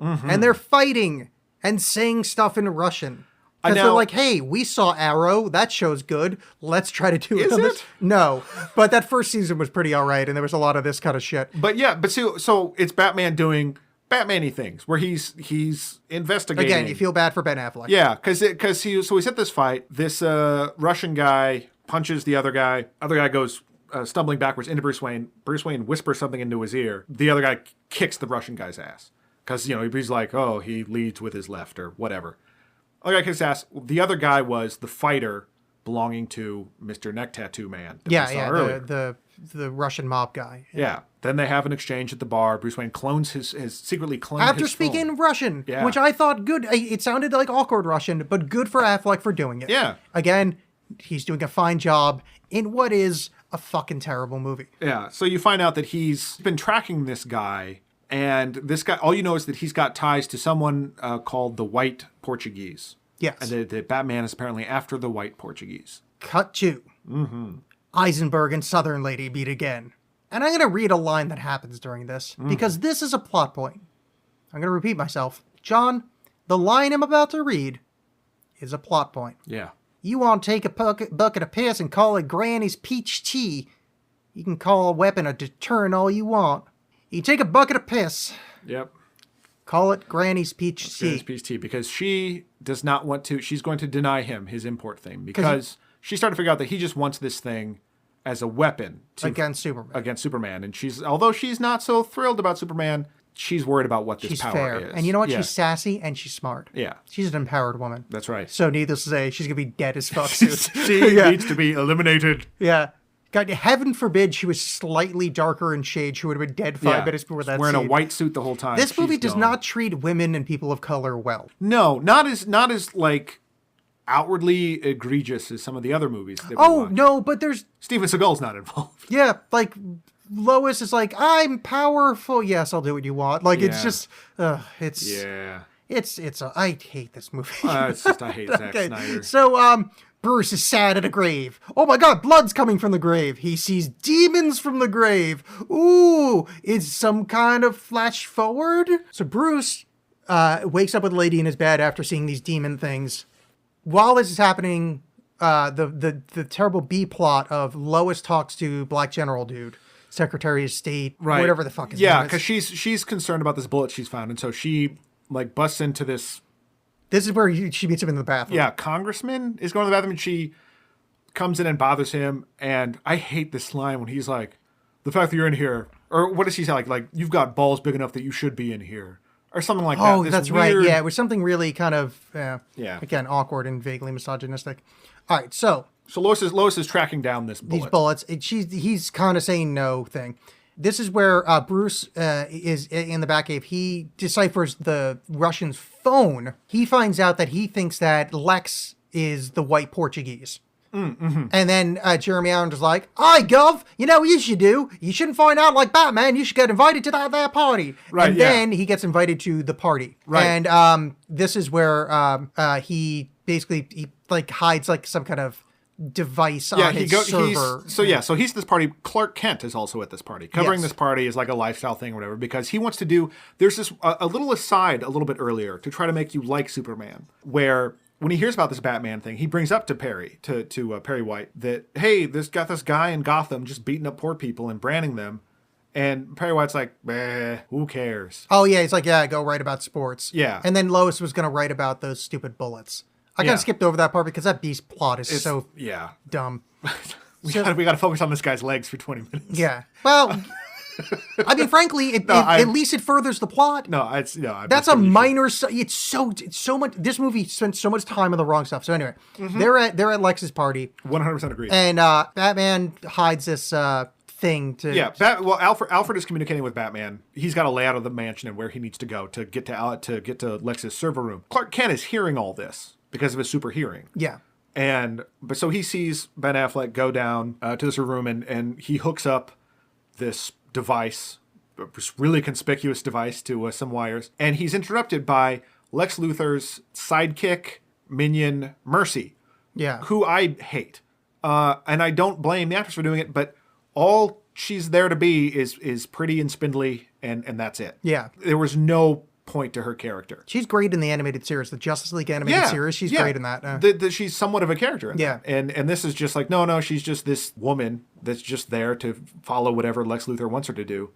and they're fighting and saying stuff in Russian. Because they're like, hey, we saw Arrow. That show's good. Let's try to do it. Is it? No. But that first season was pretty all right, and there was a lot of this kind of shit. But so it's Batman doing Batman-y things where he's investigating. Again, you feel bad for Ben Affleck. Yeah, because he's at this fight. This Russian guy punches the other guy. Other guy goes stumbling backwards into Bruce Wayne. Bruce Wayne whispers something into his ear. The other guy kicks the Russian guy's ass. Because, he's like, oh, he leads with his left or whatever. Other guy kicks his ass. The other guy was the fighter belonging to Mr. Neck Tattoo Man. The Russian mob guy. Yeah. Then they have an exchange at the bar. Bruce Wayne secretly clones after his speaking phone. Russian, which I thought good. It sounded like awkward Russian, but good for Affleck for doing it. Yeah. Again, he's doing a fine job in what is a fucking terrible movie. Yeah. So you find out that he's been tracking this guy. And this guy, all you know is that he's got ties to someone called the White Portuguese. Yes. And the Batman is apparently after the White Portuguese. Cut to. Eisenberg and Southern Lady meet again. And I'm going to read a line that happens during this, because this is a plot point. I'm going to repeat myself. John, the line I'm about to read is a plot point. Yeah. You want to take a bucket of piss and call it Granny's peach tea. You can call a weapon a deterrent all you want. You take a bucket of piss. Yep. Call it Granny's peach tea. Granny's peach tea, because she does not want to. She's going to deny him his import thing because she started to figure out that he just wants this thing as a weapon against Superman. And although she's not so thrilled about Superman, she's worried about what this power is. And you know what? Yeah. She's sassy and she's smart. Yeah. She's an empowered woman. That's right. So needless to say, she's gonna be dead as fuck soon. She needs to be eliminated. Yeah. God, heaven forbid she was slightly darker in shade. She would have been dead 5 minutes before that wearing scene. A white suit the whole time. This movie does not treat women and people of color well. No, not as like outwardly egregious as some of the other movies that we watch. No, but there's Steven Seagal's not involved. Yeah, like Lois is like, I'm powerful. Yes, I'll do what you want. Like it's just it's I hate this movie. I hate Zack Snyder. So Bruce is sad at a grave. Oh my God, blood's coming from the grave. He sees demons from the grave. Ooh, it's some kind of flash forward. So Bruce wakes up with a lady in his bed after seeing these demon things. While this is happening, the terrible B plot of Lois talks to Black General dude, Secretary of State, whatever the fuck his name is. Yeah, because she's concerned about this bullet she's found, and so she like busts into this. This is where she meets him in the bathroom. Yeah, Congressman is going to the bathroom, and she comes in and bothers him. And I hate this line when he's like, "The fact that you're in here," or what does she say? Like you've got balls big enough that you should be in here, or something like that. Oh, that's weird... right. Yeah, it was something really kind of again awkward and vaguely misogynistic. All right, so Lois is tracking down these bullets. He's kind of saying no thing. This is where Bruce is in the Batcave. He deciphers the Russian's phone. He finds out that he thinks that Lex is the White Portuguese. And then Jeremy Irons like, "Aye, Gov, you know what you should do? You shouldn't find out like Batman. You should get invited to that party." Right, and then he gets invited to the party. Right. And this is where he basically hides like some kind of device on his server. So he's at this party. Clark Kent is also at this party. Covering this party is like a lifestyle thing or whatever, because he wants to do, there's this, a little aside a little bit earlier to try to make you like Superman, where when he hears about this Batman thing, he brings up to Perry, to Perry White, that, hey, there's got this guy in Gotham just beating up poor people and branding them. And Perry White's like, who cares? Oh, yeah. He's like, yeah, go write about sports. Yeah. And then Lois was going to write about those stupid bullets. I kind of skipped over that part because that Beast plot is so dumb. we got to focus on this guy's legs for 20 minutes. Yeah. Well, I mean, frankly, at least it furthers the plot. That's a minor. It's so much. This movie spent so much time on the wrong stuff. So anyway, they're at Lex's party. 100% agreed. And Batman hides this thing to. Yeah. Alfred is communicating with Batman. He's got a layout of the mansion and where he needs to go to get to Lex's server room. Clark Kent is hearing all this because of his super hearing. Yeah. But so he sees Ben Affleck go down to this room and he hooks up this device, this really conspicuous device, to some wires, and he's interrupted by Lex Luthor's sidekick minion Mercy, who I hate, and I don't blame the actress for doing it, but all she's there to be is pretty and spindly, and that's it. Yeah, there was no point to her character. She's great in the animated series, the Justice League animated series. She's great in that. She's somewhat of a character in that. And this is just like, no, she's just this woman that's just there to follow whatever Lex Luthor wants her to do,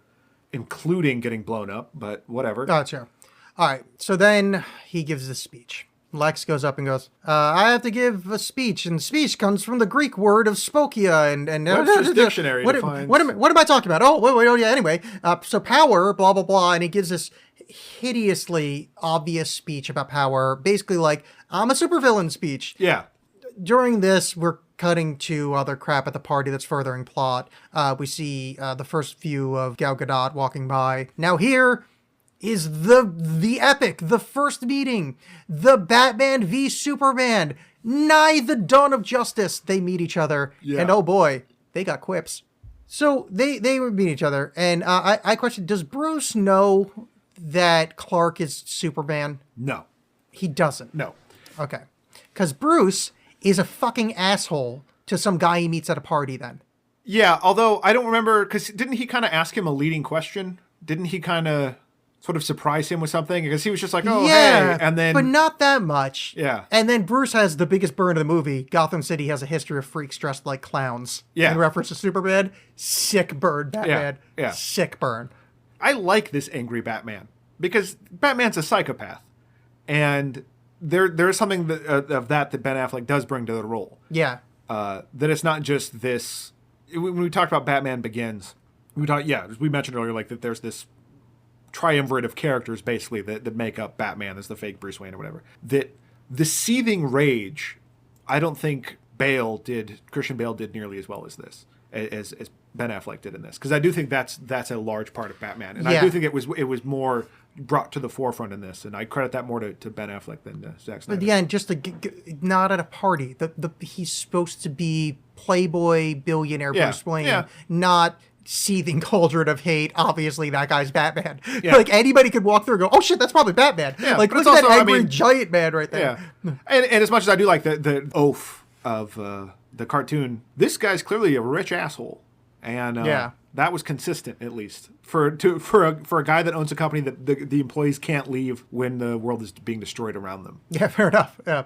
including getting blown up, but whatever. Gotcha. All right, so then he gives this speech. Lex goes up and goes, I have to give a speech, and speech comes from the Greek word of spokia, and Webster's dictionary what am I talking about? Anyway, so power, blah, blah, blah, and he gives this hideously obvious speech about power, basically like, I'm a supervillain speech. Yeah. During this, we're cutting to other crap at the party that's furthering plot. We see the first view of Gal Gadot walking by. Now here is the epic, the first meeting, the Batman v Superman, nigh the dawn of justice. They meet each other, and oh boy, they got quips. So they would meet each other, and I question, does Bruce know that Clark is Superman? No. He doesn't? No. Okay. Because Bruce is a fucking asshole to some guy he meets at a party then. Yeah, although I don't remember, because didn't he kind of ask him a leading question? Didn't he kind of sort of surprise him with something? Because he was just like, oh, hey, and then... but not that much. Yeah. And then Bruce has the biggest burn of the movie. Gotham City has a history of freaks dressed like clowns. Yeah. In reference to Superman. Sick burn, Batman. Yeah. Sick burn. I like this angry Batman, because Batman's a psychopath. And there's something of that Ben Affleck does bring to the role. Yeah. That it's not just this... When we talked about Batman Begins, we mentioned earlier, like, that there's this triumvirate of characters, basically, that make up Batman as the fake Bruce Wayne or whatever. That the seething rage, I don't think Christian Bale did nearly as well as this, as Ben Affleck did in this. Because I do think that's a large part of Batman. And I do think it was more brought to the forefront in this, and I credit that more to Ben Affleck than Zack Snyder. But again, just not at a party. He's supposed to be playboy billionaire Bruce Wayne, not seething cauldron of hate. Obviously, that guy's Batman. Yeah. Like, anybody could walk through and go, oh shit, that's probably Batman. Yeah, like, look at that angry giant man right there. Yeah. And as much as I do like the oaf of the cartoon, this guy's clearly a rich asshole. And that was consistent, at least for a guy that owns a company that the employees can't leave when the world is being destroyed around them. Yeah, fair enough. Yeah.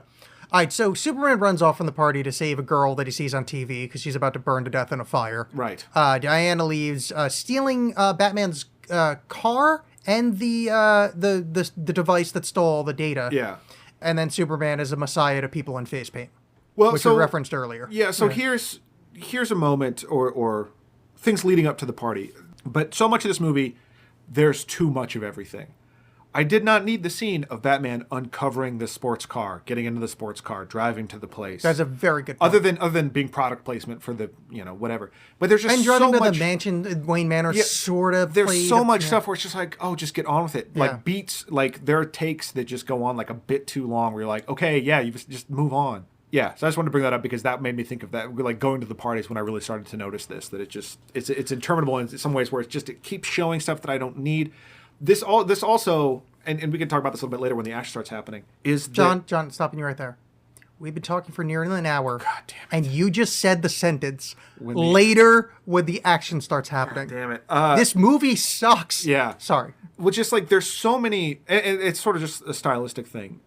All right, so Superman runs off from the party to save a girl that he sees on TV because she's about to burn to death in a fire. Right. Diana leaves, stealing Batman's car and the device that stole the data. Yeah. And then Superman is a messiah to people in face paint, which we referenced earlier. Yeah. So here's a moment or things leading up to the party. But so much of this movie, there's too much of everything. I did not need the scene of Batman uncovering the sports car, getting into the sports car, driving to the place. That's a very good point. Other than being product placement for the, whatever. But there's just driving so to much... the mansion, Wayne Manor, sort of. There's so much stuff where it's just like, oh, just get on with it. Like beats, like there are takes that just go on like a bit too long where you're like, okay, yeah, you just move on. Yeah, so I just wanted to bring that up because that made me think of that, like going to the parties when I really started to notice this, that it's interminable in some ways where it keeps showing stuff that I don't need. This also, and we can talk about this a little bit later when the action starts happening, is John, stopping you right there. We've been talking for nearly an hour. God damn it. And you just said the sentence later when the action starts happening. God damn it. This movie sucks. Yeah. Sorry. Well, just like there's so many, it's sort of just a stylistic thing.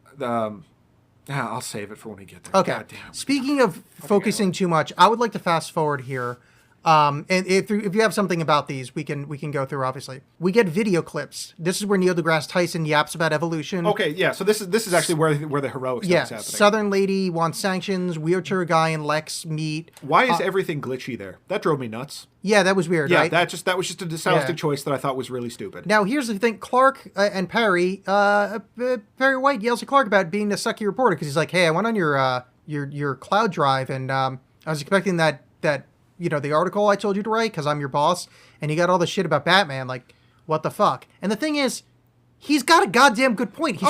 I'll save it for when we get there. Okay. God damn. Speaking of focusing too much, I would like to fast forward here. And if you have something about these, we can go through. Obviously, we get video clips. This is where Neil deGrasse Tyson yaps about evolution. Okay, yeah. So this is actually where the heroic stuff is happening. Southern lady wants sanctions. Wheelchair guy and Lex meet. Why is everything glitchy there? That drove me nuts. Yeah, that was weird. Yeah, right? that was just a stylistic choice that I thought was really stupid. Now here's the thing: Clark and Perry, Perry White yells at Clark about being the sucky reporter because he's like, "Hey, I went on your cloud drive and I was expecting that." The article I told you to write because I'm your boss, and you got all the shit about Batman. Like, what the fuck? And the thing is, he's got a goddamn good point.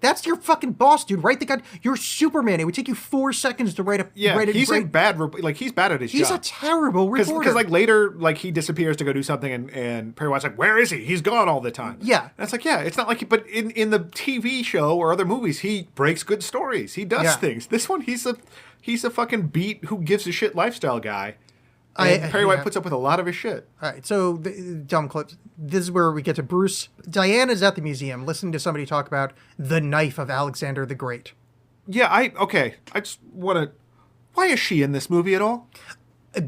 That's your fucking boss, dude. Write the god. You're Superman. It would take you 4 seconds to write a. He's a bad. He's bad at his job. He's a terrible reporter. Because like later, like he disappears to go do something, and Perry White's like, "Where is he? He's gone all the time." Yeah, and it's like, yeah, it's not like. But in the TV show or other movies, he breaks good stories. He does things. This one, he's a fucking beat who gives a shit lifestyle guy. And Perry White puts up with a lot of his shit. All right, so the dumb clips. This is where we get to Bruce. Diana's at the museum listening to somebody talk about the knife of Alexander the Great. Yeah, I just want to... Why is she in this movie at all?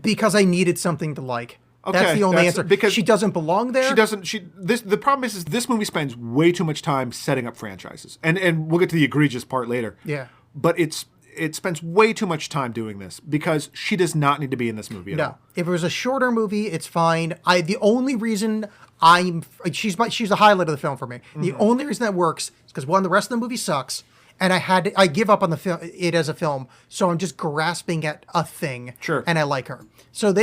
Because I needed something to like. Okay, that's the only answer. Because she doesn't belong there. She doesn't. The problem is this movie spends way too much time setting up franchises, and we'll get to the egregious part later. Yeah, but it spends way too much time doing this because she does not need to be in this movie at all. If it was a shorter movie, it's fine. The only reason she's the highlight of the film for me. Mm-hmm. The only reason that works is because one, the rest of the movie sucks, and I give up on it as a film, so I'm just grasping at a thing. Sure. And I like her. So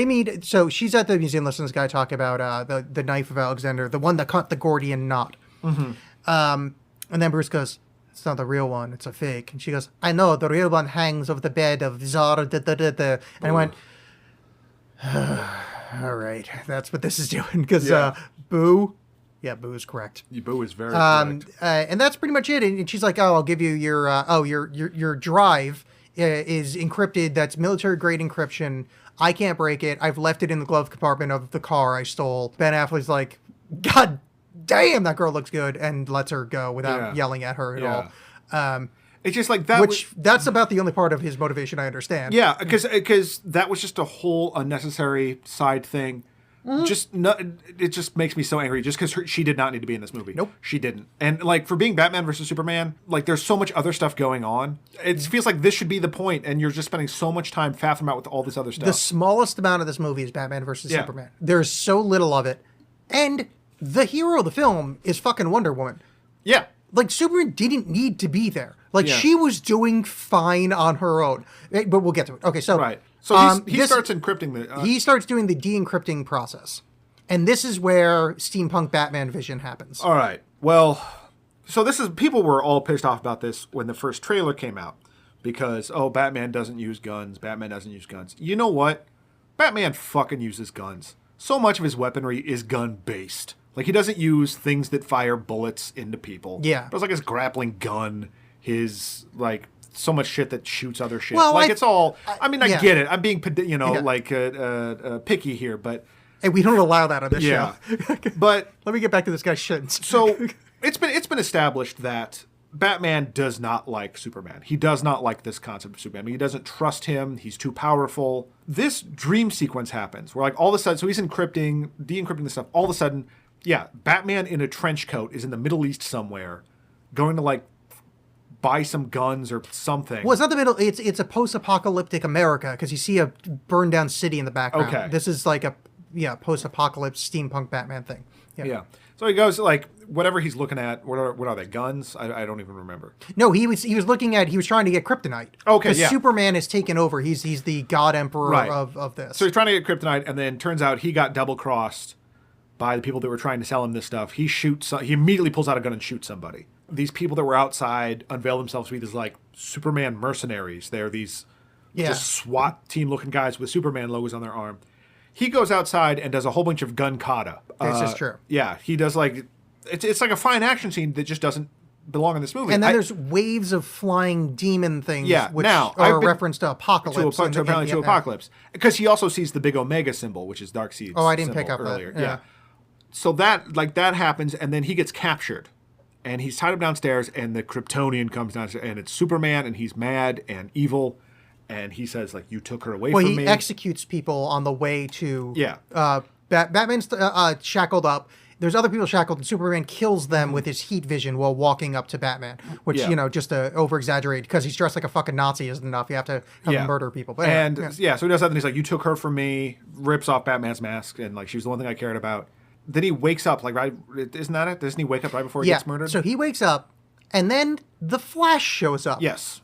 So she's at the museum listening to this guy talk about the knife of Alexander, the one that cut the Gordian knot. Mm-hmm. And then Bruce goes, "It's not the real one, it's a fake." And she goes, "I know, the real one hangs over the bed of Tsar And I went, all right, that's what this is doing. Because Boo is correct. Boo is very correct. And that's pretty much it. And she's like, "Oh, I'll give you your drive is encrypted. That's military grade encryption. I can't break it. I've left it in the glove compartment of the car I stole." Ben Affleck's like, "God damn, that girl looks good," and lets her go without yelling at her at all. It's just like that. That's about the only part of his motivation I understand. Yeah, because that was just a whole unnecessary side thing. Mm-hmm. It just makes me so angry just because she did not need to be in this movie. Nope. She didn't. And like for being Batman versus Superman, like there's so much other stuff going on. It feels like this should be the point, and you're just spending so much time faffing about with all this other stuff. The smallest amount of this movie is Batman versus Superman. There's so little of it. And the hero of the film is fucking Wonder Woman. Yeah. Like, Superman didn't need to be there. Like, she was doing fine on her own. But we'll get to it. Okay, so... Right. So he starts encrypting the... he starts doing the de-encrypting process. And this is where steampunk Batman vision happens. All right. Well, so people were all pissed off about this when the first trailer came out. Because, Batman doesn't use guns. Batman doesn't use guns. You know what? Batman fucking uses guns. So much of his weaponry is gun-based. Like, he doesn't use things that fire bullets into people. Yeah. But it's like his grappling gun, his, like, so much shit that shoots other shit. Well, like, it's all... I get it. I'm being, picky here, but... And we don't allow that on this show. But... Let me get back to this guy's shit. So, it's been established that Batman does not like Superman. He does not like this concept of Superman. I mean, he doesn't trust him. He's too powerful. This dream sequence happens where, like, all of a sudden... So he's de-encrypting the stuff. All of a sudden... Yeah, Batman in a trench coat is in the Middle East somewhere, going to like buy some guns or something. Well, it's not the middle. It's a post-apocalyptic America because you see a burned down city in the background. Okay, this is like a post-apocalypse steampunk Batman thing. Yeah. So he goes like whatever he's looking at. What are they? Guns? I don't even remember. No, he was trying to get kryptonite. Okay, because Superman has taken over. He's the God Emperor of this. So he's trying to get kryptonite, and then turns out he got double crossed by the people that were trying to sell him this stuff. He immediately pulls out a gun and shoots somebody. These people that were outside unveil themselves to be these like Superman mercenaries. They're these just SWAT team looking guys with Superman logos on their arm. He goes outside and does a whole bunch of gun kata. This is true. Yeah, he does like it's like a fine action scene that just doesn't belong in this movie. And then there's waves of flying demon things, which now, are a reference to Apocalypse. To Apocalypse. Because he also sees the big Omega symbol, which is Darkseid's I didn't pick up earlier. that. Yeah. So that happens, and then he gets captured. And he's tied up downstairs, and the Kryptonian comes downstairs, and it's Superman, and he's mad and evil. And he says, like, you took her away from me. Well, he executes people on the way to... Yeah. Batman's shackled up. There's other people shackled, and Superman kills them with his heat vision while walking up to Batman, which, just to over-exaggerate, because he's dressed like a fucking Nazi isn't enough. You have to have him murder people. But so he does that, and he's like, you took her from me, rips off Batman's mask, and, like, she was the one thing I cared about. Then he wakes up, like, right, isn't that it? Doesn't he wake up right before he gets murdered? So he wakes up, and then the Flash shows up. Yes.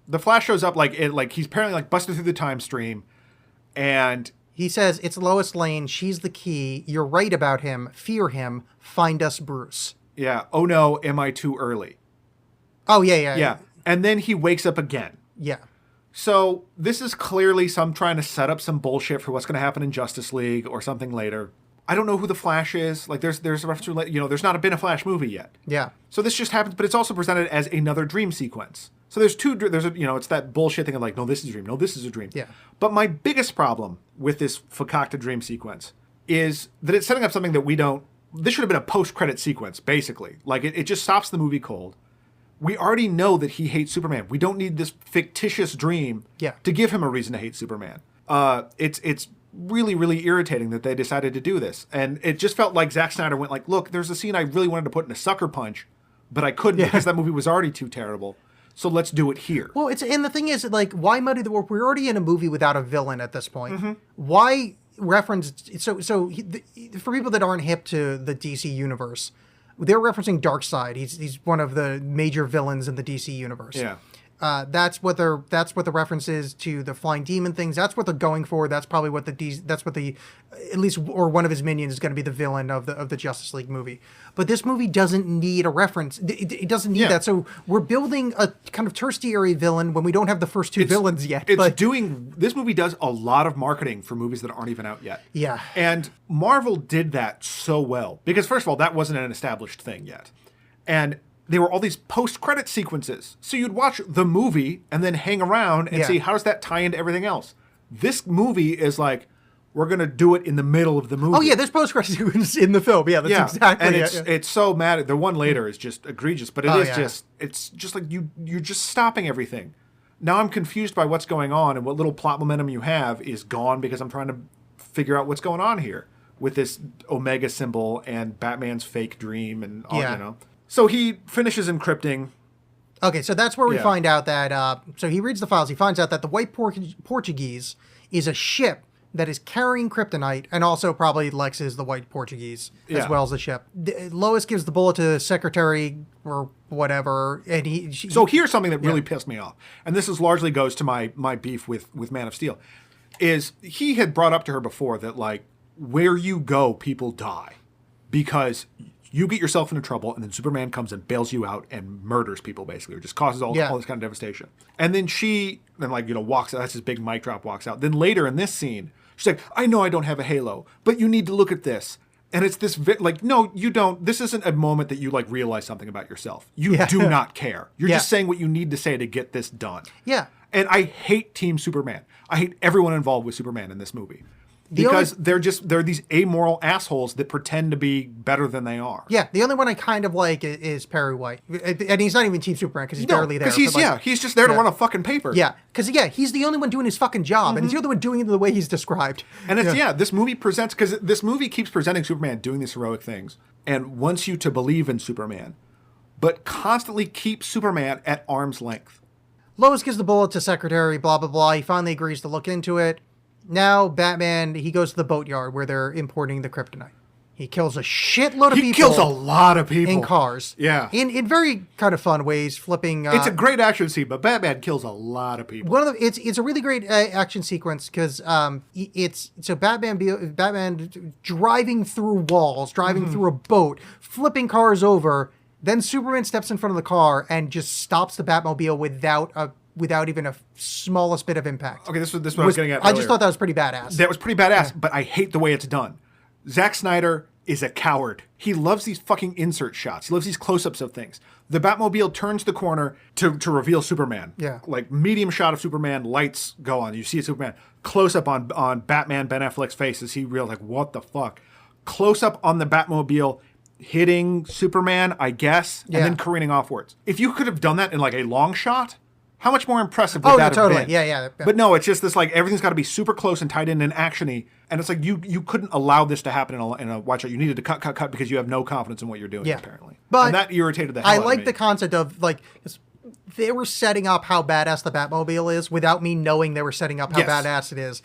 The Flash shows up, like he's apparently, like, busted through the time stream, and... He says, it's Lois Lane. She's the key. You're right about him. Fear him. Find us, Bruce. Yeah. Oh, no. Am I too early? Oh, yeah. Yeah. And then he wakes up again. Yeah. So this is clearly some trying to set up some bullshit for what's going to happen in Justice League or something later. I don't know who the Flash is. Like, there's a reference to, there's not been a Flash movie yet. Yeah. So this just happens, but it's also presented as another dream sequence. So it's that bullshit thing of like, no, this is a dream. No, this is a dream. Yeah. But my biggest problem with this Fakakta dream sequence is that it's setting up something that this should have been a post-credit sequence, basically. Like, it just stops the movie cold. We already know that he hates Superman. We don't need this fictitious dream to give him a reason to hate Superman. It's really, really irritating that they decided to do this. And it just felt like Zack Snyder went like, look, there's a scene I really wanted to put in a sucker punch, but I couldn't because that movie was already too terrible. So let's do it here. Well, and the thing is, like, why muddy the warp? We're already in a movie without a villain at this point. Mm-hmm. Why reference? So for people that aren't hip to the DC universe, they're referencing Darkseid. He's one of the major villains in the DC universe. Yeah. That's what the reference is to the flying demon things. That's what they're going for. That's probably what at least one of his minions is going to be the villain of the Justice League movie. But this movie doesn't need a reference. It doesn't need that. So we're building a kind of tertiary villain when we don't have the first two villains yet. This movie does a lot of marketing for movies that aren't even out yet. Yeah. And Marvel did that so well because first of all, that wasn't an established thing yet. And there were all these post-credit sequences. So you'd watch the movie and then hang around and see how does that tie into everything else. This movie is like, we're going to do it in the middle of the movie. Oh, yeah, there's post-credit sequences in the film. Yeah, that's exactly and it. it's so mad. The one later is just egregious, but it's just like you're just stopping everything. Now I'm confused by what's going on, and what little plot momentum you have is gone because I'm trying to figure out what's going on here with this Omega symbol and Batman's fake dream and all, So he finishes encrypting. Okay, so that's where we find out that... so he reads the files. He finds out that the White Portuguese is a ship that is carrying kryptonite, and also probably Lex is the White Portuguese as well as the ship. Lois gives the bullet to the secretary or whatever, and So here's something that really pissed me off, and this largely goes to my beef with Man of Steel, is he had brought up to her before that, like, where you go, people die. Because... you get yourself into trouble, and then Superman comes and bails you out and murders people, basically, or just causes all this kind of devastation. And then walks out. That's his big mic drop, walks out. Then later in this scene, she's like, I know I don't have a halo, but you need to look at this. And it's this, no, you don't. This isn't a moment that you, like, realize something about yourself. You do not care. You're just saying what you need to say to get this done. Yeah. And I hate Team Superman. I hate everyone involved with Superman in this movie. Because they're these amoral assholes that pretend to be better than they are. Yeah, the only one I kind of like is Perry White. And he's not even Team Superman because he's barely there. Because he's just there to run a fucking paper. Yeah, because he's the only one doing his fucking job, and he's the only one doing it the way he's described. And this movie presents, because this movie keeps presenting Superman doing these heroic things and wants you to believe in Superman, but constantly keeps Superman at arm's length. Lois gives the bullet to Secretary, blah, blah, blah. He finally agrees to look into it. Now, Batman, he goes to the boatyard where they're importing the kryptonite. He kills a shitload of people. He kills a lot of people. In cars. Yeah. In very kind of fun ways, flipping... it's a great action scene, but Batman kills a lot of people. It's a really great action sequence because Batman driving through walls, driving through a boat, flipping cars over. Then Superman steps in front of the car and just stops the Batmobile without a without even a smallest bit of impact. Okay, this is what I was getting at I earlier. just thought that was pretty badass. That was pretty badass, but I hate the way it's done. Zack Snyder is a coward. He loves these fucking insert shots. He loves these close-ups of things. The Batmobile turns the corner to reveal Superman. Yeah. Like, medium shot of Superman, lights go on. You see Superman. Close-up on Batman Ben Affleck's face as he realizes, like, what the fuck? Close-up on the Batmobile hitting Superman, I guess, and then careening offwards. If you could have done that in, like, a long shot, how much more impressive would that have been? Yeah. But no, it's just this, like, everything's got to be super close and tied in and action-y. And it's like, you couldn't allow this to happen in a wide shot. You needed to cut because you have no confidence in what you're doing, apparently. But and that irritated the hell out of me. I like the concept of, like, they were setting up how badass the Batmobile is without me knowing they were setting up how badass it is.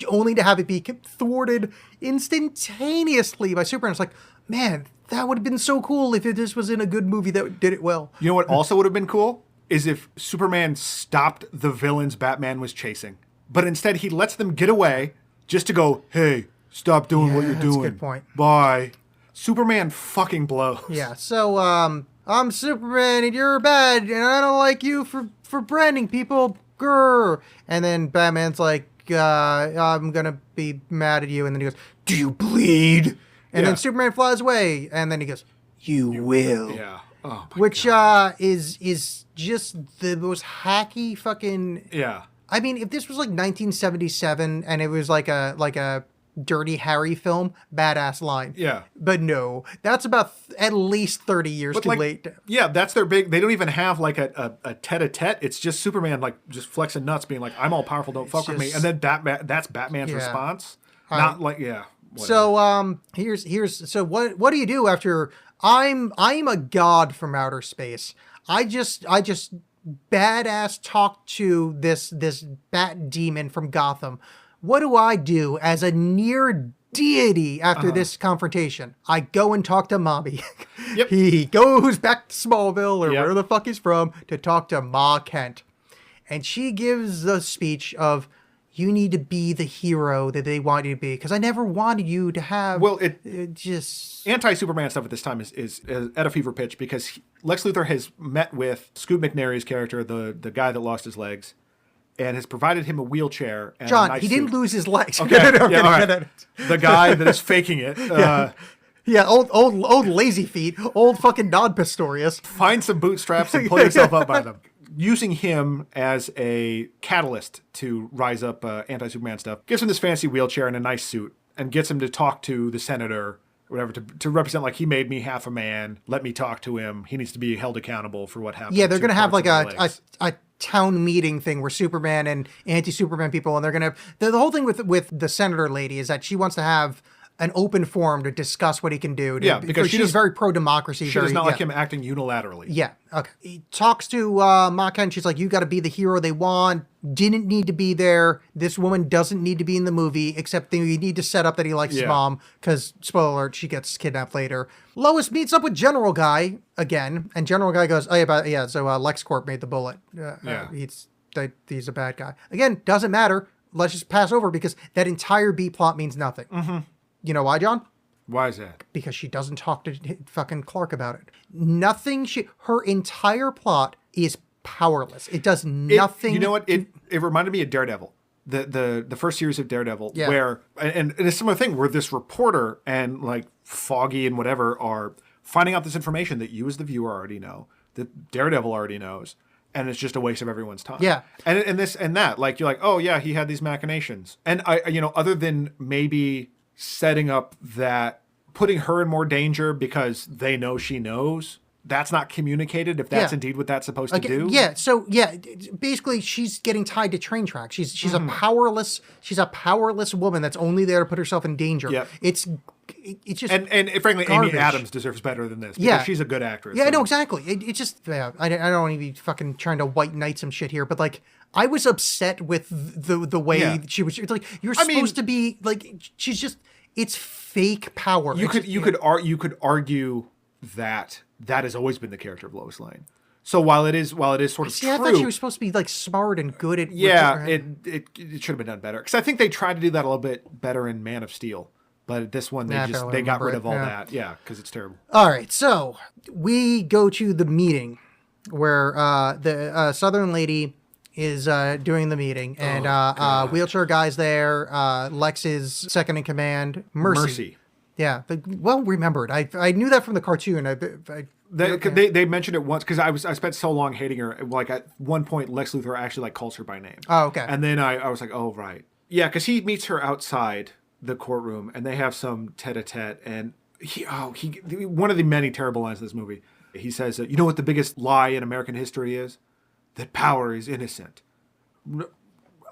Only to have it be thwarted instantaneously by Superman. It's like, man, that would have been so cool if this was in a good movie that did it well. You know what also would have been cool? Is if Superman stopped the villains Batman was chasing. But instead he lets them get away just to go, hey, stop doing what you're doing. That's a good point. Bye. Superman fucking blows. Yeah, so I'm Superman and you're bad and I don't like you for branding people. Grr. And then Batman's like, I'm going to be mad at you. And then he goes, do you bleed? And then Superman flies away. And then he goes, you will. Yeah. Oh, which God. is just the most hacky fucking. Yeah. I mean, if this was like 1977 and it was like a Dirty Harry film, badass line. Yeah. But no, that's about at least 30 years too late. Yeah, that's their big. They don't even have like a tete-a-tete. It's just Superman like just flexing nuts, being like, "I'm all powerful, don't fuck with me." And then that's Batman's response. Not like whatever. So so what do you do after I'm a god from outer space? I just badass talk to this bat demon from Gotham. What do I do as a near deity after this confrontation? I go and talk to Mommy. Yep. He goes back to Smallville or where the fuck he's from to talk to Ma Kent. And she gives the speech of, you need to be the hero that they want you to be. Because I never wanted you to have... Well, it just... Anti-Superman stuff at this time is at a fever pitch because Lex Luthor has met with Scoot McNairy's character, the guy that lost his legs, and has provided him a wheelchair and John, a nice he didn't suit. lose his legs. Okay, all right. The guy that is faking it. Yeah, old lazy feet, old fucking Nod Pistorius. Find some bootstraps and pull yourself up by them. Using him as a catalyst to rise up anti-Superman stuff, gives him this fancy wheelchair and a nice suit, and gets him to talk to the senator, or whatever, to represent like, he made me half a man, let me talk to him, he needs to be held accountable for what happened. Yeah, they're going to have like a town meeting thing where Superman and anti-Superman people, and they're going to... The whole thing with the senator lady is that she wants to have an open forum to discuss what he can do. Because she's very pro-democracy. She does not like him acting unilaterally. Yeah, okay. He talks to Ma Kent. She's like, you got to be the hero they want. Didn't need to be there. This woman doesn't need to be in the movie, except you need to set up that he likes his mom, because, spoiler alert, she gets kidnapped later. Lois meets up with General Guy again, and General Guy goes, so LexCorp made the bullet. He's a bad guy. Again, doesn't matter. Let's just pass over, because that entire B plot means nothing. Mm-hmm. You know why, John? Why is that? Because she doesn't talk to fucking Clark about it. Her entire plot is powerless. It does nothing. You know what? It reminded me of Daredevil. The first series of Daredevil, where and it's a similar thing where this reporter and like Foggy and whatever are finding out this information that you as the viewer already know, that Daredevil already knows, and it's just a waste of everyone's time. Yeah. And this and that, like, you're like, oh yeah, he had these machinations, and other than maybe setting up that putting her in more danger because they know she knows. That's not communicated if that's indeed what that's supposed to do. Yeah, so basically she's getting tied to train tracks. She's a powerless woman that's only there to put herself in danger. Yep. It's just and frankly, garbage. Amy Adams deserves better than this because she's a good actress. Yeah, no, exactly. It just I don't want to be fucking trying to white knight some shit here, but like I was upset with the way she was. It's like you're supposed to be like she's just it's fake power. You could argue that has always been the character of Lois Lane. So while it is sort of true, I thought she was supposed to be like smart and good at. It should have been done better because I think they tried to do that a little bit better in Man of Steel, but this one they got rid of all that. Yeah, because it's terrible. All right, so we go to the meeting where the Southern lady is doing the meeting, and wheelchair guy's there. Lex is second in command. Mercy. Yeah, well remembered. I knew that from the cartoon. They mentioned it once because I spent so long hating her. Like at one point, Lex Luthor actually like calls her by name. Oh, okay. And then I was like, oh right, yeah, because he meets her outside the courtroom, and they have some tete-a-tete, and he one of the many terrible lines of this movie. He says, you know what the biggest lie in American history is? That power is innocent.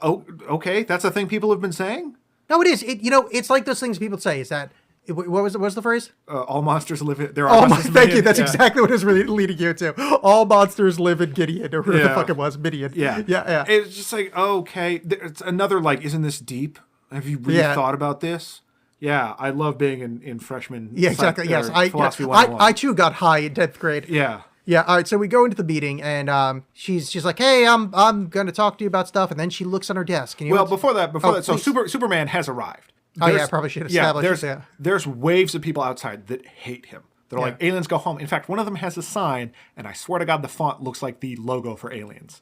Oh, okay, that's a thing people have been saying. No, it is. It's like those things people say. Is that what was the phrase? All monsters live in. There are monsters. Thank you. That's exactly what it was really leading you to. All monsters live in Gideon, or whoever the fuck it was, Midian. Yeah. It's just like, okay, it's another like, isn't this deep? Have you really thought about this? Yeah, I love being in freshman. Yeah, exactly. Yes, philosophy 101. I too got high in 10th grade. Yeah. Yeah. All right. So we go into the meeting, and she's like, "Hey, I'm going to talk to you about stuff," and then she looks on her desk. And before that, so Superman has arrived. I probably should establish this. There's waves of people outside that hate him. They're like, aliens go home. In fact, one of them has a sign, and I swear to God, the font looks like the logo for Aliens.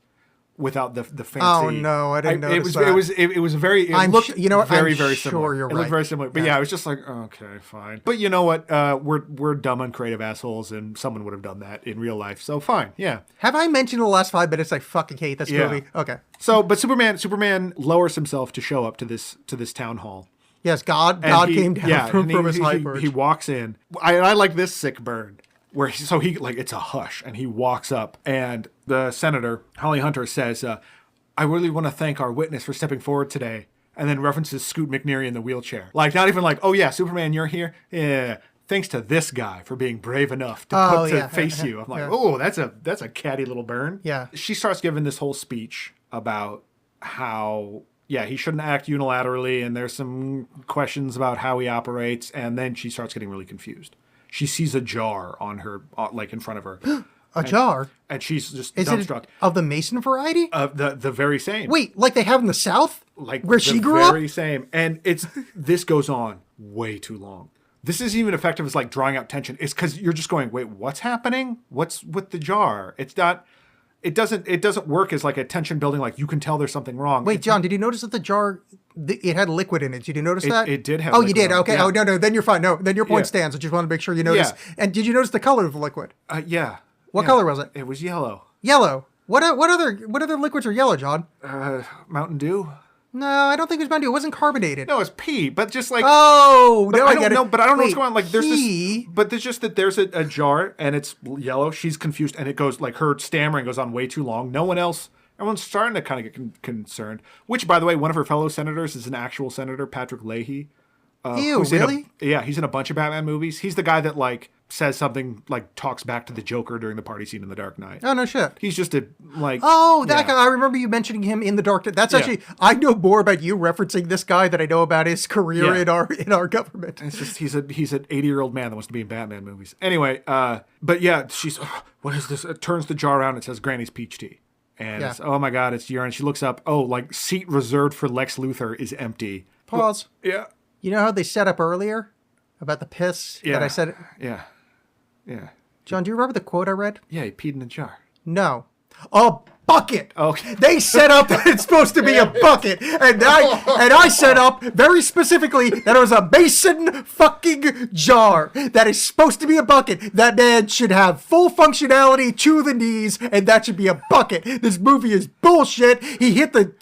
Without the fancy. Oh no, I didn't notice that. It was very. It looked very sure similar. You're right. It looked very similar. But yeah, I was just like, okay, fine. But you know what? We're dumb, uncreative assholes, and someone would have done that in real life. So fine, yeah. Have I mentioned in the last 5 minutes I fucking hate this movie? Okay. So, but Superman lowers himself to show up to this town hall. Yes, God came down from his high perch. He walks in. I like this sick burn. Where he like, it's a hush, and he walks up, and the senator, Holly Hunter, says, I really want to thank our witness for stepping forward today, and then references Scoot McNairy in the wheelchair. Like, not even like, oh yeah, Superman, you're here? Yeah, thanks to this guy for being brave enough to face you. I'm like, oh, that's a catty little burn. Yeah. She starts giving this whole speech about how, he shouldn't act unilaterally, and there's some questions about how he operates, and then she starts getting really confused. She sees a jar on her, like in front of her. Jar? And she's just Is dumbstruck. It of the Mason variety? The very same. Wait, like they have in the South? Like where she grew up? The very same. And this goes on way too long. This isn't even effective as like drawing out tension. It's because you're just going, wait, what's happening? What's with the jar? It's not... It doesn't work as like a tension building. Like you can tell there's something wrong. Wait, John, did you notice that the jar, it had liquid in it? Did you notice that? It did have. Oh, liquid you did. Okay. Yeah. Oh no, then you're fine. No, then your point stands. I just wanted to make sure you noticed. Yeah. And did you notice the color of the liquid? Yeah. What color was it? It was yellow. Yellow. What other liquids are yellow, John? Mountain Dew. No, I don't think it was Mountain Dew. It wasn't carbonated. No, it's pee, but just like... Oh, no, I get it. But I don't know what's going on. Like, there's pee? this... But there's just that there's a jar, and it's yellow. She's confused, and it goes... Like, her stammering goes on way too long. No one else... Everyone's starting to kind of get concerned. Which, by the way, one of her fellow senators is an actual senator, Patrick Leahy. Ew, really? He's in a bunch of Batman movies. He's the guy that, like, says something, like, talks back to the Joker during the party scene in The Dark Knight. Oh, no shit. He's just a, like... Oh, that guy. I remember you mentioning him in The Dark Knight. That's actually... I know more about you referencing this guy than I know about his career in our government. It's just, he's an 80-year-old man that wants to be in Batman movies. Anyway, but yeah, she's... what is this? It turns the jar around and says Granny's peach tea. And it's, oh my God, it's urine. She looks up. Oh, like, seat reserved for Lex Luthor is empty. Pause. Yeah. You know how they set up earlier about the piss that I said? Yeah. John, do you remember the quote I read? Yeah, he peed in a jar. No. A bucket. Okay. They set up that it's supposed to be a bucket, and I set up very specifically that it was a mason fucking jar that is supposed to be a bucket. That man should have full functionality to the knees, and that should be a bucket. This movie is bullshit. He hit the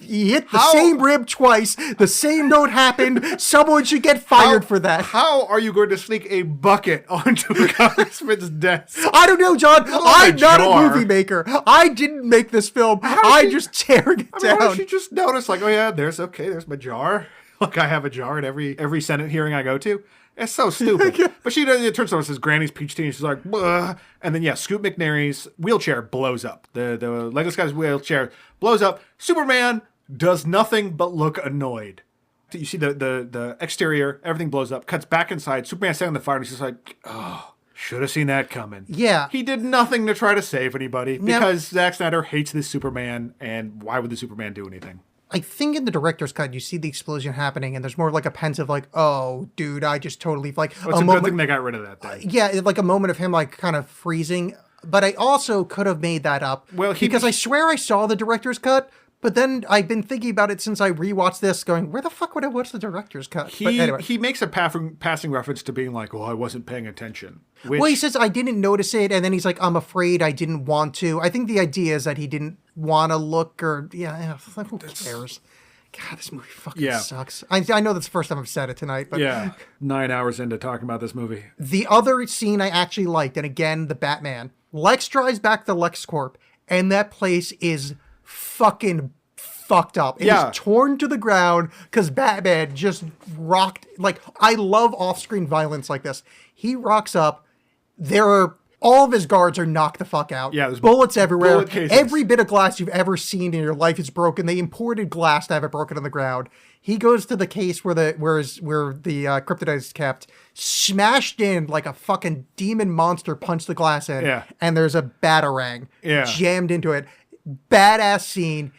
same rib twice. The same note happened. Someone should get fired for that. How are you going to sneak a bucket onto a congressman's desk? I don't know, John. I'm not a movie maker. I didn't make this film. I just tearing it down. Why don't you just notice, like, oh yeah, there's my jar. Like, I have a jar at every Senate hearing I go to. It's so stupid. But it turns out it says Granny's peach tea, and she's like, bleh. And then Scoot McNairy's wheelchair blows up. The Lego guy's wheelchair blows up. Superman does nothing but look annoyed. You see the exterior, everything blows up, cuts back inside. Superman's standing on the fire, and he's just like, oh. Should have seen that coming. Yeah. He did nothing to try to save anybody because Zack Snyder hates this Superman, and why would the Superman do anything? I think in the director's cut, you see the explosion happening, and there's more like a pensive, like, oh, dude, I just totally, like... It's a good thing they got rid of that thing. Yeah, like a moment of him, like, kind of freezing. But I also could have made that up. Well, because I swear I saw the director's cut, But then I've been thinking about it since I rewatched this, going, where the fuck would I watch the director's cut? But anyway. He makes a passing reference to being like, oh, I wasn't paying attention. Well, he says, I didn't notice it, and then he's like, I'm afraid I didn't want to. I think the idea is that he didn't want to look, or, who cares? God, this movie fucking sucks. I know that's the first time I've said it tonight, but... Yeah, 9 hours into talking about this movie. The other scene I actually liked, and again, the Batman. Lex drives back the LexCorp, and that place is fucking fucked up. It is torn to the ground because Batman just rocked. Like, I love off-screen violence like this. He rocks up. All of his guards are knocked the fuck out. Yeah, there's bullets everywhere. Bullet cases. Every bit of glass you've ever seen in your life is broken. They imported glass to have it broken on the ground. He goes to the case where the kryptonite is kept, smashed in like a fucking demon monster punched the glass in, and there's a batarang jammed into it. Badass scene.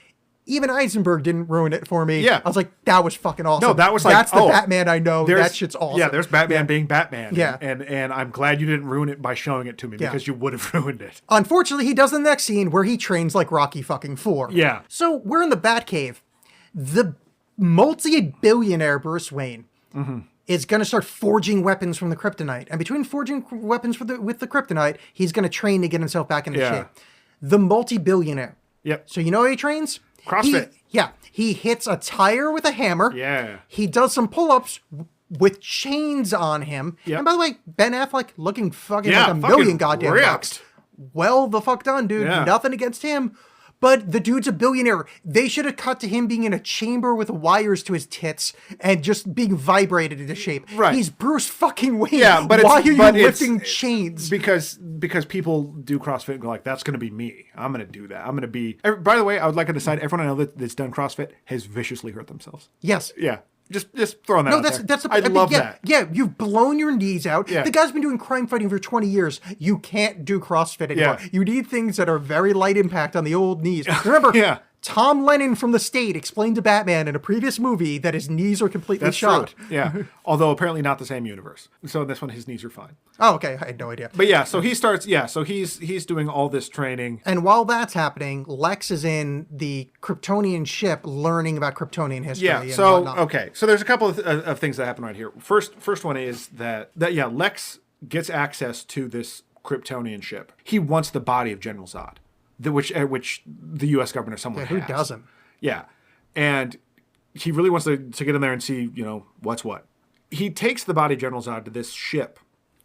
Even Eisenberg didn't ruin it for me. Yeah. I was like, that was fucking awesome. No, that was like, that's the Batman I know. That shit's awesome. Yeah, there's Batman being Batman. Yeah. And I'm glad you didn't ruin it by showing it to me because you would have ruined it. Unfortunately, he does the next scene where he trains like Rocky fucking 4. Yeah. So we're in the Batcave. The multi-billionaire Bruce Wayne is going to start forging weapons from the kryptonite. And between forging weapons with the kryptonite, he's going to train to get himself back into shape. The multi-billionaire. Yep. So you know how he trains? CrossFit. He hits a tire with a hammer. Yeah. He does some pull-ups with chains on him. Yep. And by the way, Ben Affleck looking fucking like a million goddamn bucks. Well, the fuck done, dude. Yeah. Nothing against him. But the dude's a billionaire. They should have cut to him being in a chamber with wires to his tits and just being vibrated into shape. Right. He's Bruce fucking Wayne. Yeah, but why are you lifting chains? Because people do CrossFit and go like, that's going to be me. I'm going to do that. I'm going to be... By the way, I would like to decide everyone I know that's done CrossFit has viciously hurt themselves. Yes. Yeah. Just throwing that out there. That's I love that. Yeah, you've blown your knees out. Yeah. The guy's been doing crime fighting for 20 years. You can't do CrossFit anymore. Yeah. You need things that are very light impact on the old knees. Remember, Tom Lennon from The State explained to Batman in a previous movie that his knees are completely shot. True. Yeah, although apparently not the same universe. So in this one, his knees are fine. Oh, okay. I had no idea. But yeah, so he starts. Yeah, so he's doing all this training. And while that's happening, Lex is in the Kryptonian ship learning about Kryptonian history. Yeah. So okay. So there's a couple of things that happen right here. First one is that Lex gets access to this Kryptonian ship. He wants the body of General Zod. Which the U.S. government or someone has. Who doesn't? Yeah. And he really wants to get in there and see, what's what. He takes the body of General Zod to this ship,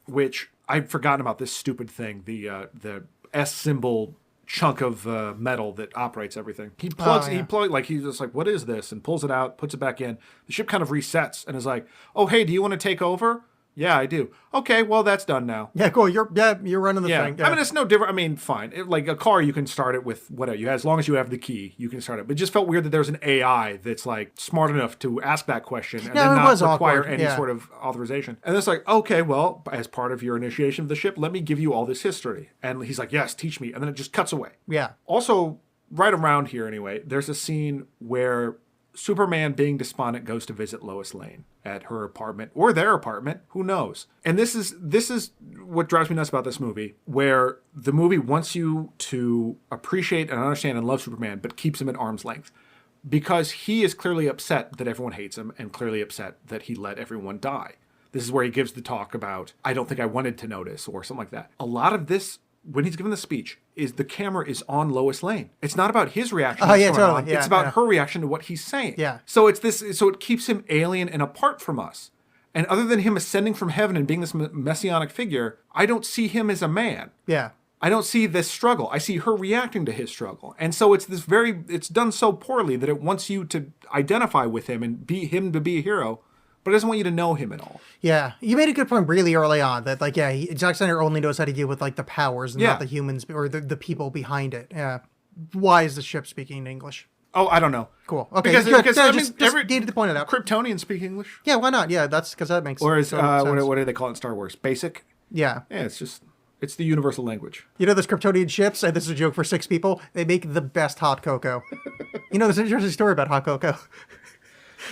which I've forgotten about this stupid thing, the S symbol chunk of metal that operates everything. He plugs, he's just like, what is this? And pulls it out, puts it back in. The ship kind of resets and is like, oh, hey, do you want to take over? Yeah, I do. Okay, well, that's done now. Yeah, cool. You're running the thing. Yeah. I mean, it's no different. I mean, fine. Like a car, you can start it with whatever. As long as you have the key, you can start it. But it just felt weird that there's an AI that's like smart enough to ask that question and then not require any sort of authorization. And it's like, okay, well, as part of your initiation of the ship, let me give you all this history. And he's like, yes, teach me. And then it just cuts away. Yeah. Also, right around here anyway, there's a scene where Superman, being despondent, goes to visit Lois Lane at her apartment or their apartment, who knows. And this is what drives me nuts about this movie, where the movie wants you to appreciate and understand and love Superman, but keeps him at arm's length. Because he is clearly upset that everyone hates him and clearly upset that he let everyone die. This is where he gives the talk about, I don't think I wanted to notice, or something like that. A lot of this, when he's giving the speech, is the camera is on Lois Lane. It's not about his reaction. Totally. It's about her reaction to what he's saying. Yeah. So it keeps him alien and apart from us. And other than him ascending from heaven and being this messianic figure, I don't see him as a man. Yeah. I don't see this struggle. I see her reacting to his struggle. And so it's done so poorly that it wants you to identify with him and be him to be a hero, but it doesn't want you to know him at all. Yeah. You made a good point really early on that, Zack Snyder only knows how to deal with, the powers and not the humans or the people behind it. Yeah. Why is the ship speaking English? Oh, I don't know. Cool. Okay. Because just needed to point it out. Kryptonians speak English. Yeah, why not? Yeah, that's because that makes sense. Or is, what do they call it in Star Wars? Basic? Yeah. Yeah, it's the universal language. You know those Kryptonian ships, and this is a joke for 6 people, they make the best hot cocoa. There's an interesting story about hot cocoa.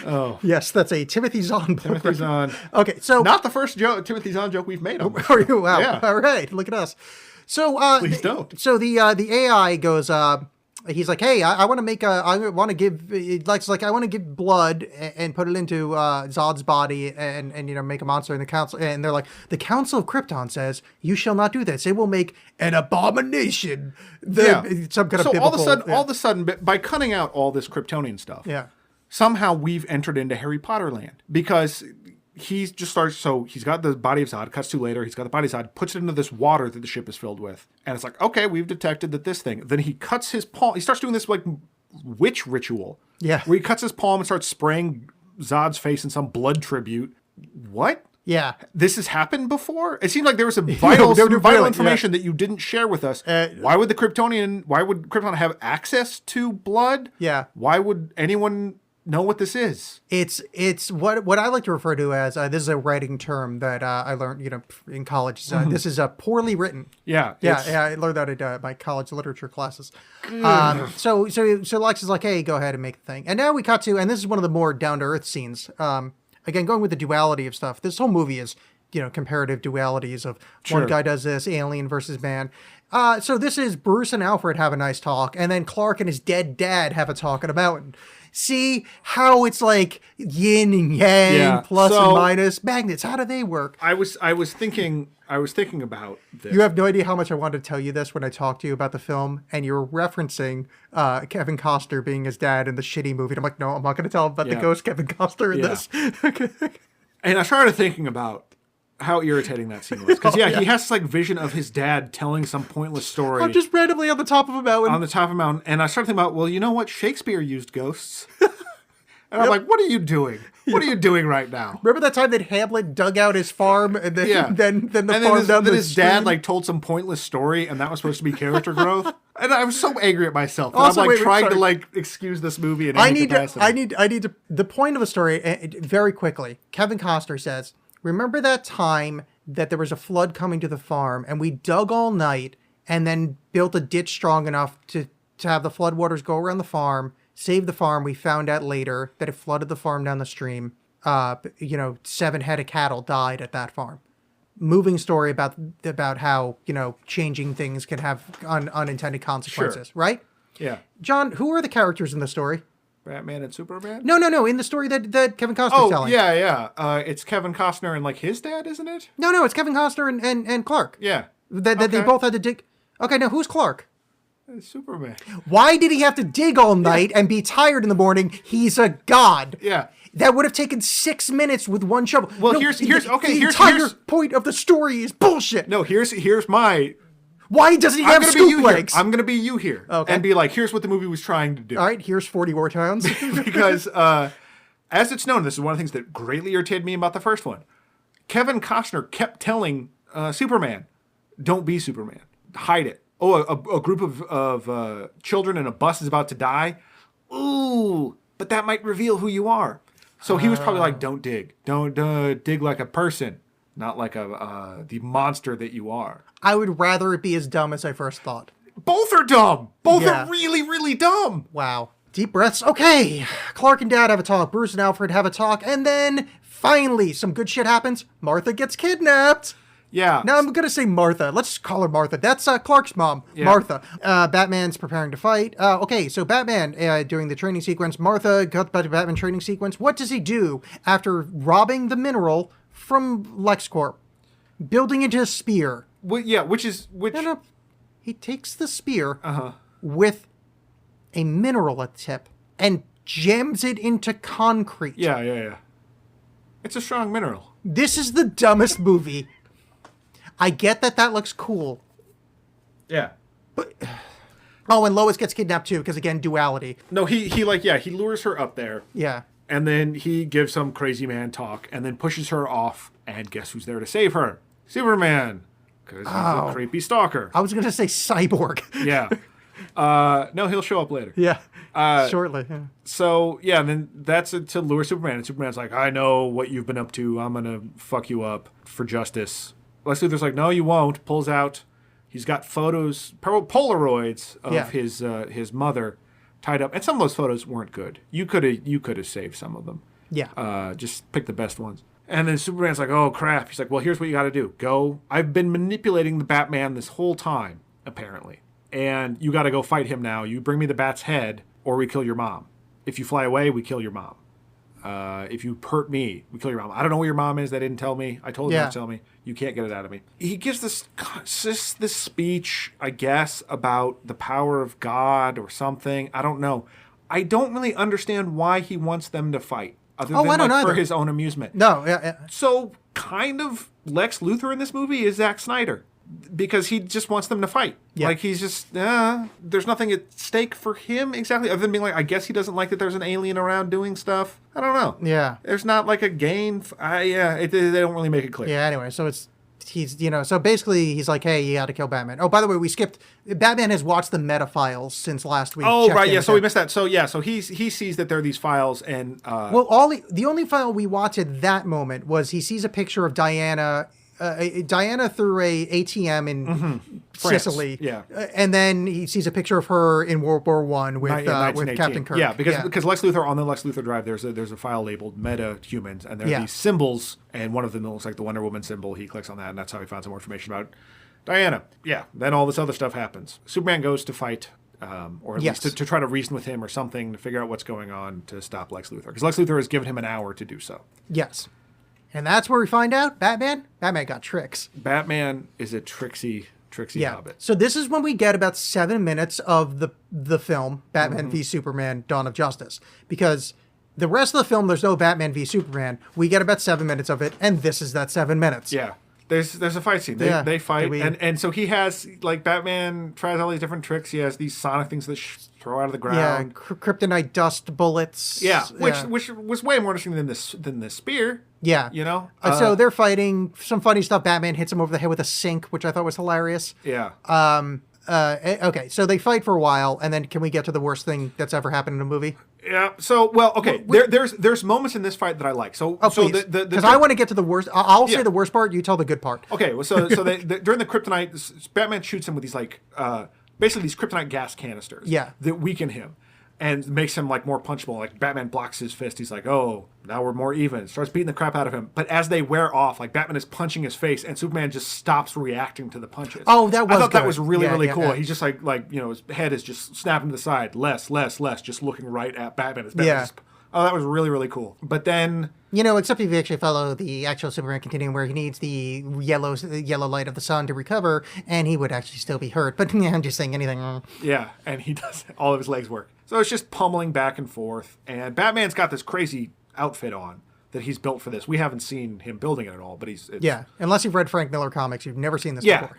Oh. Yes, that's a Timothy Zahn book. Timothy Zahn. Okay, so... Not the first Timothy Zahn joke we've made. Wow. Yeah. All right, look at us. So, please don't. So the AI goes, he's like, hey, I want to make I want to give, Lex is like, I want to give blood and put it into Zod's body and make a monster in the council. And they're like, the Council of Krypton says, you shall not do this. It will make an abomination. Some kind of biblical, all of a sudden, by cutting out all this Kryptonian stuff, somehow we've entered into Harry Potter land, because he just starts, so he's got the body of Zod, cuts to later, he's got the body of Zod, puts it into this water that the ship is filled with. And it's like, okay, we've detected that this thing. Then he cuts his palm, he starts doing this like witch ritual. Yeah. Where he cuts his palm and starts spraying Zod's face in some blood tribute. What? Yeah. This has happened before? It seemed like there was some vital information that you didn't share with us. Why would Krypton have access to blood? Yeah. Why would anyone know what this is? It's what I like to refer to as this is a writing term that I learned in college. This is poorly written. Yeah, I learned that at my college literature classes. So Lex is like, hey, go ahead and make the thing. And now we cut to, and this is one of the more down to earth scenes. Again, going with the duality of stuff. This whole movie is comparative dualities of one guy does this, alien versus man. So this is Bruce and Alfred have a nice talk, and then Clark and his dead dad have a talk on a mountain. See how it's like yin and yang, plus and minus magnets. How do they work? I was thinking about this. You have no idea how much I wanted to tell you this when I talked to you about the film, and you were referencing Kevin Costner being his dad in the shitty movie. And I'm like, no, I'm not going to tell him about the ghost Kevin Costner in this. And I started thinking about how irritating that scene was. Because, he has this, like, vision of his dad telling some pointless story. I'm just randomly on the top of a mountain. On the top of a mountain. And I started thinking about, well, you know what? Shakespeare used ghosts. And I'm like, what are you doing? What are you doing right now? Remember that time that Hamlet dug out his farm and then then the farm down the his stream? dad, like, told some pointless story and that was supposed to be character growth? And I was so angry at myself. Also, I'm, like, trying to, like, excuse this movie in any capacity. I need to... The point of the story, very quickly, Kevin Costner says, remember that time that there was a flood coming to the farm and we dug all night and then built a ditch strong enough to have the floodwaters go around the farm, save the farm. We found out later that it flooded the farm down the stream. 7 head of cattle died at that farm. Moving story about how, changing things can have unintended consequences, right? Yeah. John, who are the characters in the story? Batman and Superman? No. In the story that Kevin Costner's telling. Yeah. It's Kevin Costner and, like, his dad, isn't it? No, it's Kevin Costner and Clark. Yeah. That they both had to dig. Okay, now who's Clark? Superman. Why did he have to dig all night and be tired in the morning? He's a god. Yeah. That would have taken 6 minutes with one shovel. Well, no, here's the entire point of the story is bullshit. No, here's my... Why doesn't he have scoop legs? I'm going to be you here. Okay. And be like, here's what the movie was trying to do. All right, here's 40 more towns. Because, as it's known, this is one of the things that greatly irritated me about the first one. Kevin Costner kept telling Superman, don't be Superman. Hide it. Oh, a group of children in a bus is about to die. Ooh, but that might reveal who you are. So he was probably like, don't dig. Don't dig like a person, not like the monster that you are. I would rather it be as dumb as I first thought. Both are dumb. Both are really, really dumb. Wow. Deep breaths. Okay. Clark and Dad have a talk. Bruce and Alfred have a talk. And then, finally, some good shit happens. Martha gets kidnapped. Yeah. Now I'm going to say Martha. Let's call her Martha. That's Clark's mom, Martha. Batman's preparing to fight. Okay, so Batman, during the training sequence, Martha got the Batman training sequence. What does he do after robbing the mineral from LexCorp? Building into a spear. Well, yeah, which... No. He takes the spear with a mineral at the tip and jams it into concrete. Yeah. It's a strong mineral. This is the dumbest movie. I get that looks cool. Yeah. But... Oh, and Lois gets kidnapped too, because again, duality. No, he lures her up there. Yeah. And then he gives some crazy man talk and then pushes her off. And guess who's there to save her? Superman. Because he's a creepy stalker. I was going to say cyborg. Yeah. No, he'll show up later. Yeah. Shortly. Yeah. So, yeah, and then that's to lure Superman. And Superman's like, I know what you've been up to. I'm going to fuck you up for justice. Lex Luthor's like, no, you won't. Pulls out. He's got photos, Polaroids of his mother tied up. And some of those photos weren't good. You could have saved some of them. Yeah. Just pick the best ones. And then Superman's like, oh, crap. He's like, well, here's what you got to do. Go. I've been manipulating the Batman this whole time, apparently. and you got to go fight him now. You bring me the bat's head, or we kill your mom. If you fly away, we kill your mom. If you hurt me, we kill your mom. I don't know where your mom is. They didn't tell me. I told you not to tell me. You can't get it out of me. He gives this speech, I guess, about the power of God or something. I don't know. I don't really understand why he wants them to fight, other than for his own amusement. No, yeah. So, kind of Lex Luthor in this movie is Zack Snyder. Because he just wants them to fight. Yeah. Like, he's just, there's nothing at stake for him exactly, other than being like, I guess he doesn't like that there's an alien around doing stuff. I don't know. Yeah. There's not like a gain. They don't really make it clear. Yeah, anyway, so he's, so basically he's like, hey, you got to kill Batman. Oh, by the way, we skipped, Batman has watched the meta files since last week. Oh, right, yeah, so we missed that. So he sees that there are these files and... Well, the only file we watched at that moment was he sees a picture of Diana through a ATM in Sicily, and then he sees a picture of her in World War I with Captain Kirk. Yeah, because Lex Luthor, on the Lex Luthor drive, there's a file labeled Meta Humans, and there are these symbols, and one of them looks like the Wonder Woman symbol. He clicks on that, and that's how he found some more information about Diana. Yeah, then all this other stuff happens. Superman goes to fight, or at least to try to reason with him or something to figure out what's going on to stop Lex Luthor, because Lex Luthor has given him an hour to do so. Yes. And that's where we find out Batman got tricks. Batman is a tricksy hobbit. So this is when we get about 7 minutes of the film, Batman v Superman, Dawn of Justice. Because the rest of the film, there's no Batman v Superman. We get about 7 minutes of it, and this is that 7 minutes. Yeah. There's a fight scene. They fight, and so he has, like, Batman tries all these different tricks. He has these sonic things that throw out of the ground. Yeah, kryptonite dust bullets. Yeah, which was way more interesting than the spear. Yeah. So they're fighting. Some funny stuff. Batman hits him over the head with a sink, which I thought was hilarious. Yeah. Okay, so they fight for a while, and then can we get to the worst thing that's ever happened in a movie? Yeah. So, well, okay. There's moments in this fight that I like. So, because I want to get to the worst. I'll say the worst part. You tell the good part. Okay. Well, so during the kryptonite, Batman shoots him with these basically these kryptonite gas canisters. Yeah. That weaken him and makes him like more punchable. Like Batman blocks his fist. He's like, oh, now we're more even. Starts beating the crap out of him. But as they wear off, like Batman is punching his face, and Superman just stops reacting to the punches. Oh, I thought that was really cool. Yeah. He's just like his head is just snapping to the side, less, just looking right at Batman. That was really, really cool. But then... except if you actually follow the actual Superman continuum where he needs the yellow light of the sun to recover, and he would actually still be hurt. But I'm just saying anything. Yeah, and he does. All of his legs work. So it's just pummeling back and forth. And Batman's got this crazy outfit on that he's built for this. We haven't seen him building it at all, but unless you've read Frank Miller comics, you've never seen this before.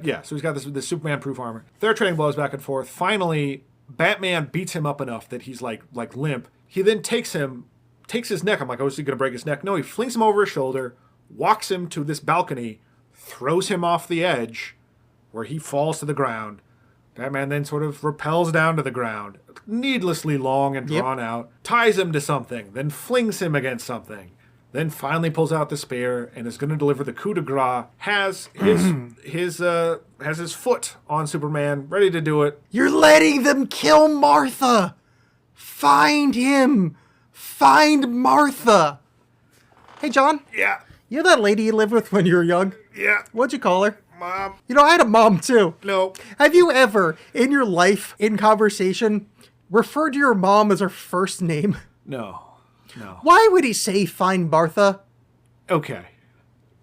Yeah. So he's got this Superman-proof armor. They're trading blows back and forth. Finally, Batman beats him up enough that he's like limp. He then takes his neck. I'm like, oh, is he going to break his neck? No, he flings him over his shoulder, walks him to this balcony, throws him off the edge, where he falls to the ground. Batman then sort of rappels down to the ground, needlessly long and drawn out, ties him to something, then flings him against something, then finally pulls out the spear and is going to deliver the coup de grace. Has his foot on Superman, ready to do it. You're letting them kill Martha. Find him. Find Martha. Hey, John. Yeah. You know that lady you lived with when you were young? Yeah. What'd you call her? Mom. I had a mom, too. No. Have you ever, in your life, in conversation, referred to your mom as her first name? No. Why would he say find Martha? Okay.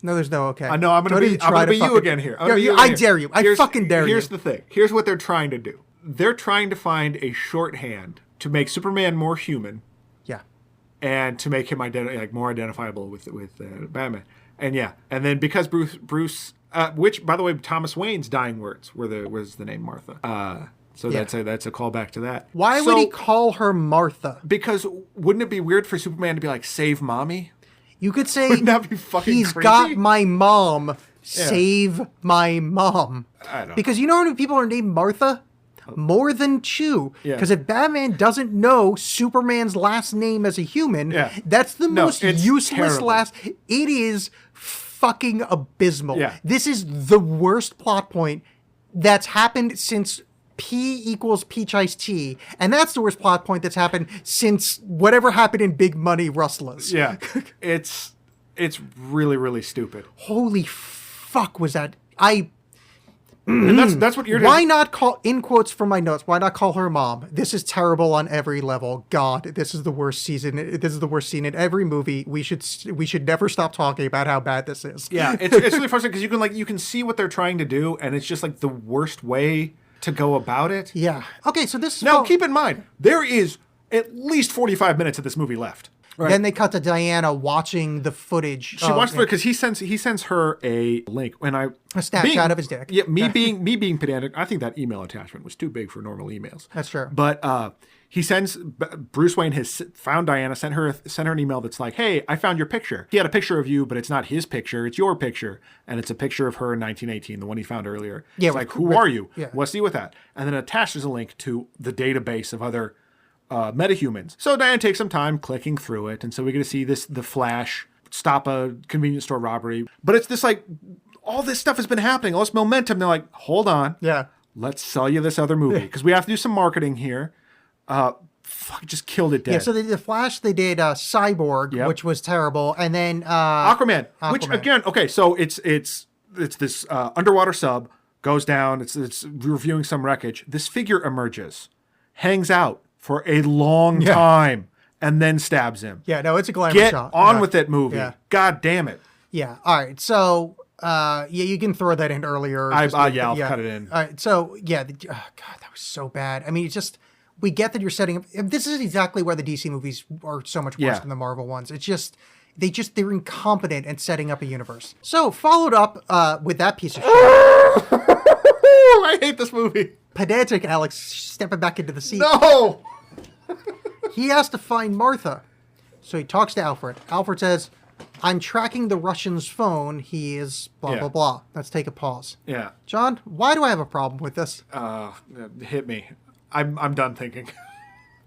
No, there's no okay. No, I'm going to be you again here. I dare you. I fucking dare you. Here's the thing. Here's what they're trying to do. They're trying to find a shorthand to make Superman more human. Yeah. And to make him more identifiable with Batman. And then because Bruce which, by the way, Thomas Wayne's dying words was the name Martha. That's a callback to that. Why would he call her Martha? Because wouldn't it be weird for Superman to be like, save mommy? You could say, wouldn't that be fucking he's crazy? Got my mom. Save my mom. I don't because you know how many people are named Martha? More than two. Because if Batman doesn't know Superman's last name as a human, that's the most useless last. It is fucking abysmal. Yeah. This is the worst plot point that's happened since P equals Peach Iced Tea, and that's the worst plot point that's happened since whatever happened in Big Money Rustlers. Yeah, it's really, really stupid. Holy fuck was that? And that's what you're doing. Why not call, in quotes from my notes, why not call her mom? This is terrible on every level. God, this is the worst season. This is the worst scene in every movie. We should never stop talking about how bad this is. Yeah, it's really frustrating because you can see what they're trying to do, and it's just like the worst way to go about it. Yeah. Okay, so this is... Now, keep in mind, there is at least 45 minutes of this movie left. Right. Then they cut to Diana watching the footage. She watched it because he sends her a link. When a snapshot of his dick. Yeah, me being pedantic, I think that email attachment was too big for normal emails. That's true. But Bruce Wayne has found Diana, sent her an email that's like, "Hey, I found your picture. He had a picture of you, but it's not his picture; it's your picture, and it's a picture of her in 1918, the one he found earlier. Yeah, it's like, who are you? Yeah. What's he with that?" And then it attaches a link to the database of other metahumans. So Diana takes some time clicking through it, and so we get to see the Flash stop a convenience store robbery. But it's this like, all this stuff has been happening, all this momentum. They're like, hold on, let's sell you this other movie because we have to do some marketing here. Just killed it dead. Yeah, so the Flash, they did Cyborg, which was terrible, and then Aquaman, which again, okay, so it's this underwater sub goes down. It's reviewing some wreckage. This figure emerges, hangs out for a long time, and then stabs him. Yeah, no, it's a glamour Get shot. on with it, movie. Yeah. God damn it. Yeah. All right. So, you can throw that in earlier. I'll cut it in. All right. So, yeah. God, that was so bad. I mean, it's just, we get that you're setting up. This is exactly why the DC movies are so much worse than the Marvel ones. It's just, they're incompetent at setting up a universe. So, followed up with that piece of shit. I hate this movie. Pedantic Alex stepping back into the seat. No! He has to find Martha. So he talks to Alfred. Alfred says, I'm tracking the Russian's phone. He is blah, blah, blah. Let's take a pause. Yeah. John, why do I have a problem with this? Hit me. I'm done thinking.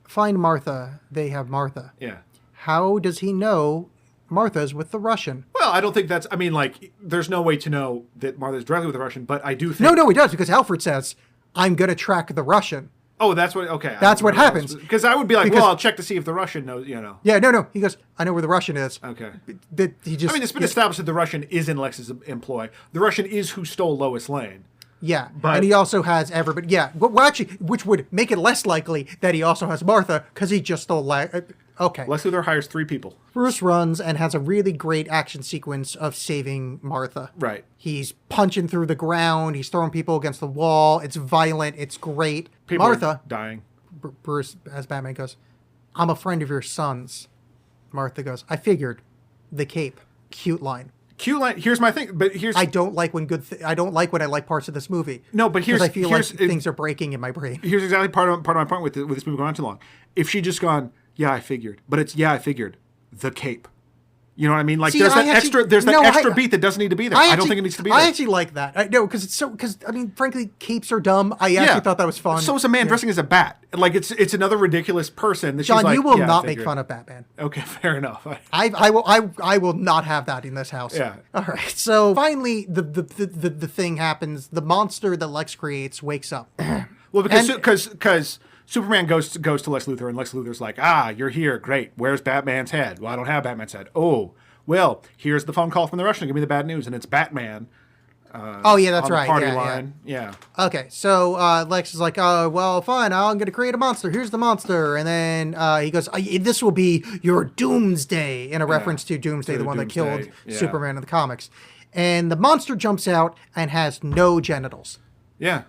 Find Martha. They have Martha. Yeah. How does he know Martha's with the Russian? Well, I don't think that's... I mean, like, there's no way to know that Martha's directly with the Russian, but I do think... No, he does, because Alfred says, I'm going to track the Russian. Oh, that's what... Okay. That's what happens. Because I would be like, well, I'll check to see if the Russian knows, you know. Yeah, no. He goes, I know where the Russian is. Okay. He just... I mean, it's been established that the Russian is in Lex's employ. The Russian is who stole Lois Lane. Yeah, and he also has everybody. Yeah, well, actually, which would make it less likely that he also has Martha, because he just stole... Okay. Lex Luthor hires 3 people. Bruce runs and has a really great action sequence of saving Martha. Right. He's punching through the ground. He's throwing people against the wall. It's violent. It's great. People Martha... are dying. Bruce, as Batman, goes, I'm a friend of your son's. Martha goes, I figured. The cape. Cute line. Cute line. Here's my thing, but here's... I don't like when I don't like when I like parts of this movie. No, but here's... I feel like things are breaking in my brain. Here's exactly part of my point with this movie going on too long. If she just gone, yeah, I figured. But it's, yeah, I figured. The cape. You know what I mean? Like, there's that extra beat that doesn't need to be there. I don't think it needs to be there. I actually like that. No, because I mean, frankly, capes are dumb. I actually thought that was fun. So is a man dressing as a bat. Like, it's another ridiculous person. That John, she's like, you will not make fun of Batman. Okay, fair enough. I will not have that in this house. Yeah. All right. So finally, the thing happens. The monster that Lex creates wakes up. Well, because Superman goes to Lex Luthor, and Lex Luthor's like, you're here, great. Where's Batman's head? Well, I don't have Batman's head. Oh, well, here's the phone call from the Russian. Give me the bad news, and it's Batman. Oh yeah, that's on right. The party yeah, line. Yeah. Okay, so Lex is like, oh well, fine. I'm going to create a monster. Here's the monster, and then he goes, "This will be your Doomsday," in a reference to Doomsday, the one that killed Superman in the comics. And the monster jumps out and has no genitals. Yeah.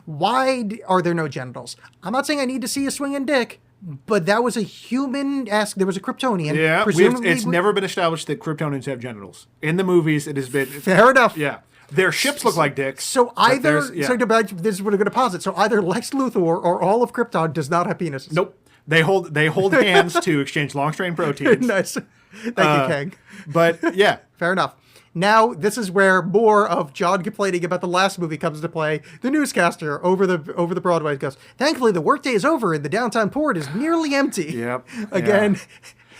Why are there no genitals? I'm not saying I need to see a swinging dick, but that was a human. There was a Kryptonian. Yeah, it's never been established that Kryptonians have genitals. In the movies, it has been... Fair enough. Yeah. Their ships look like dicks. So either... this is what I'm going to posit. So either Lex Luthor or all of Krypton does not have penises. Nope. They hold hands to exchange long-strain proteins. Nice. Thank you, Kang. But, yeah. Fair enough. Now, this is where more of John complaining about the last movie comes into play. The newscaster over the Broadway goes, thankfully, the workday is over and the downtown port is nearly empty. Yep. Again.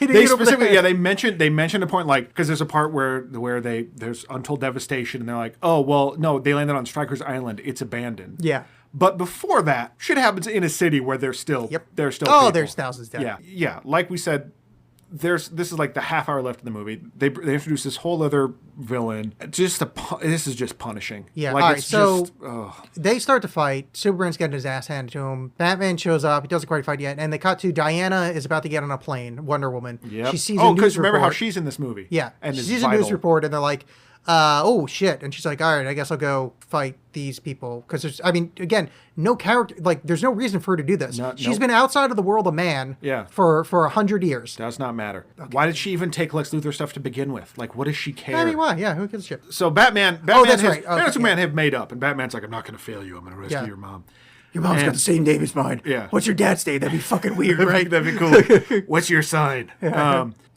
Yeah. They specifically, they mentioned a point, like, because there's a part where there's untold devastation, and they're like, oh, well, no, they landed on Stryker's Island. It's abandoned. Yeah. But before that, shit happens in a city where there's still people. There's thousands dead. Yeah. Like we said, this is like the half hour left in the movie. They introduce this whole other villain. This is just punishing. Yeah. Like, all right. it's So just, they start to fight. Superman's getting his ass handed to him. Batman shows up. He doesn't quite fight yet. And they cut to Diana is about to get on a plane. Wonder Woman. Yep. She sees a news because remember how report. she's in this movie. Yeah. And she is sees a vital. news report and they're like, oh shit. And she's like, all right, I guess I'll go fight these people. Because there's, I mean, again, no character, like there's no reason for her to do this. She's been outside of the world of man for 100 years. Does not matter. Okay. Why did she even take Lex Luthor stuff to begin with? Like, what does she care? I mean, why? Yeah, who gives a shit? So Batman that's right. and Superman have made up. And Batman's like, I'm not going to fail you. I'm going to rescue your mom. Your mom's got the same name as mine. Yeah. What's your dad's name? That'd be fucking weird, right? That'd be cool. What's your sign?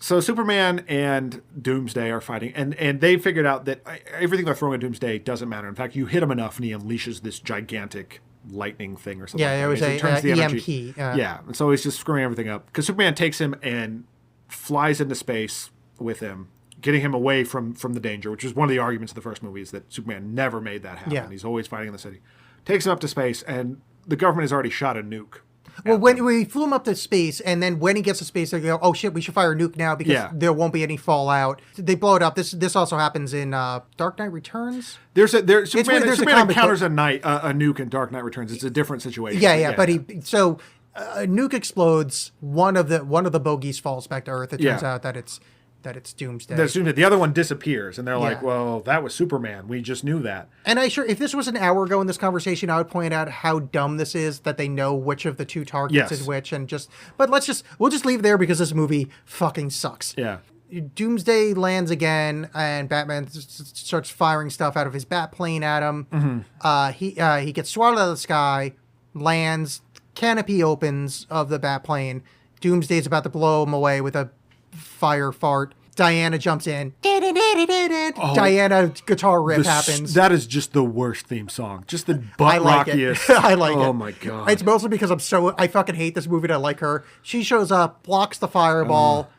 So Superman and Doomsday are fighting, and they figured out that everything they're throwing at Doomsday doesn't matter. In fact, you hit him enough, and he unleashes this gigantic lightning thing or something. Yeah, like it was the EMP. energy. Yeah, and so he's just screwing everything up. Because Superman takes him and flies into space with him, getting him away from the danger, which is one of the arguments of the first movie, is that Superman never made that happen. Yeah. He's always fighting in the city. Takes him up to space, and the government has already shot a nuke. Well, when we flew him up to space, and then when he gets to space, they go, "Oh shit, we should fire a nuke now because there won't be any fallout." They blow it up. This also happens in Dark Knight Returns. Superman encounters a nuke in Dark Knight Returns. It's a different situation. But a nuke explodes. One of the bogies falls back to Earth. It turns out that it's Doomsday. The other one disappears, and they're like, well, that was Superman. We just knew that. And if this was an hour ago in this conversation, I would point out how dumb this is that they know which of the two targets is which, but we'll just leave it there because this movie fucking sucks. Yeah. Doomsday lands again, and Batman starts firing stuff out of his bat plane at him. Mm-hmm. He gets swatted out of the sky, lands, canopy opens of the bat plane. Doomsday's about to blow him away with a fire fart. Diana jumps in. Diana guitar riff happens. That is just the worst theme song. Just the butt rockiest. I like it. Oh my god. It's mostly because I fucking hate this movie and I like her. She shows up, blocks the fireball.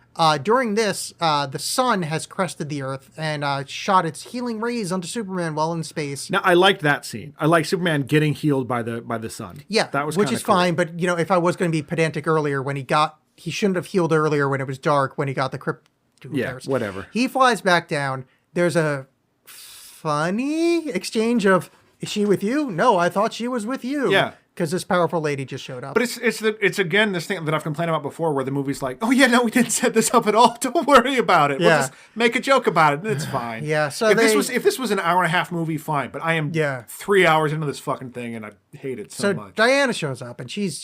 During this, the sun has crested the earth and shot its healing rays onto Superman while in space. Now, I liked that scene. I like Superman getting healed by the sun. Yeah, that was which is cool. fine. But if I was going to be pedantic earlier, he shouldn't have healed earlier when it was dark, when he got the crypt. Whatever. He flies back down. There's a funny exchange of, is she with you? No, I thought she was with you. Yeah. Because this powerful lady just showed up. But it's again this thing that I've complained about before, where the movie's like, oh yeah, no, we didn't set this up at all. Don't worry about it. We'll just make a joke about it. It's fine. Yeah. So if this was an hour and a half movie, fine. But I am 3 hours into this fucking thing, and I hate it so much. Diana shows up, and she's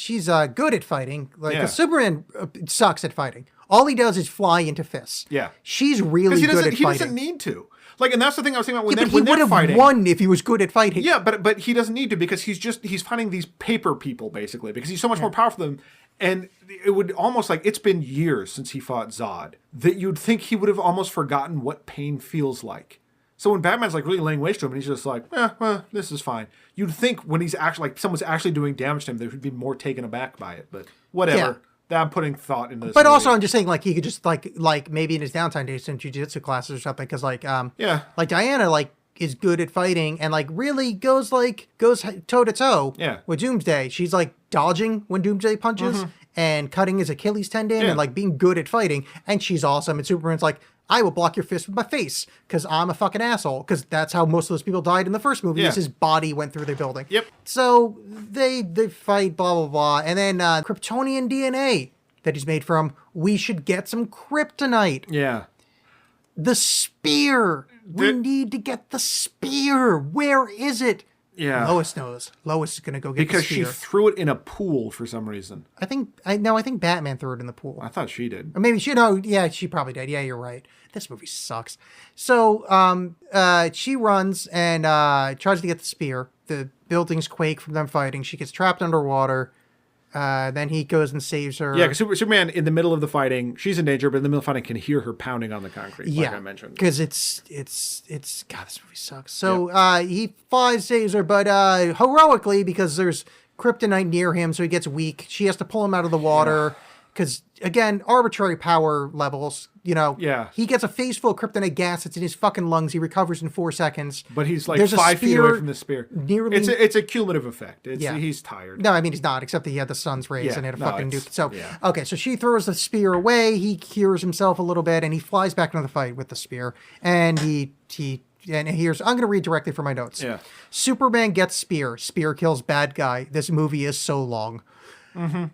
good at fighting. Superman sucks at fighting. All he does is fly into fists. Yeah. She's really good at fighting. He doesn't need to. Like, and that's the thing I was thinking about when he would have fighting. won if he was good at fighting. Yeah, but he doesn't need to, because he's fighting these paper people, basically, because he's so much more powerful than them. And it would almost, like, it's been years since he fought Zod, that you'd think he would have almost forgotten what pain feels like. So when Batman's like really laying waste to him, and he's just like, well, this is fine. You'd think when he's actually, like, someone's actually doing damage to him, they would be more taken aback by it. But whatever. Yeah. I'm putting thought into this. But movie. also, I'm just saying, like, he could just like with his downtime days in jiu-jitsu classes or something, because like Diana is good at fighting and like really goes toe to toe with Doomsday. She's like dodging when Doomsday punches and cutting his Achilles tendon and like being good at fighting, and she's awesome. And Superman's like, I will block your fist with my face because I'm a fucking asshole. Because that's how most of those people died in the first movie. Is his body went through their building. Yep. So they fight, blah, blah, blah. And then Kryptonian DNA that he's made from, we should get some kryptonite. Yeah. The spear. We need to get the spear. Where is it? Yeah. Lois knows. Lois is going to go get because the spear. She threw it in a pool for some reason. I think Batman threw it in the pool. I thought she did. Or maybe she probably did. Yeah, you're right. This movie sucks. So she runs and tries to get the spear. The buildings quake from them fighting. She gets trapped underwater. Then he goes and saves her. Yeah, because Superman, in the middle of the fighting, she's in danger, but in the middle of the fighting, can hear her pounding on the concrete, like I mentioned. Because it's God, this movie sucks. So he flies, saves her, but heroically, because there's kryptonite near him, so he gets weak. She has to pull him out of the water. Because, again, arbitrary power levels, Yeah. he gets a face full of kryptonite gas that's in his fucking lungs. He recovers in 4 seconds. But he's like There's a 5 feet spear away from the spear. nearly- It's a cumulative effect. Yeah. He's tired. No, I mean, he's not, except that he had the sun's rays Yeah, and it no, fucking it's- nuke. So, yeah. okay, so she throws the spear away. He cures himself a little bit, and he flies back into the fight with the spear. And here's, I'm going to read directly from my notes. Yeah. Superman gets spear. Spear kills bad guy. This movie is so long. Mm-hmm.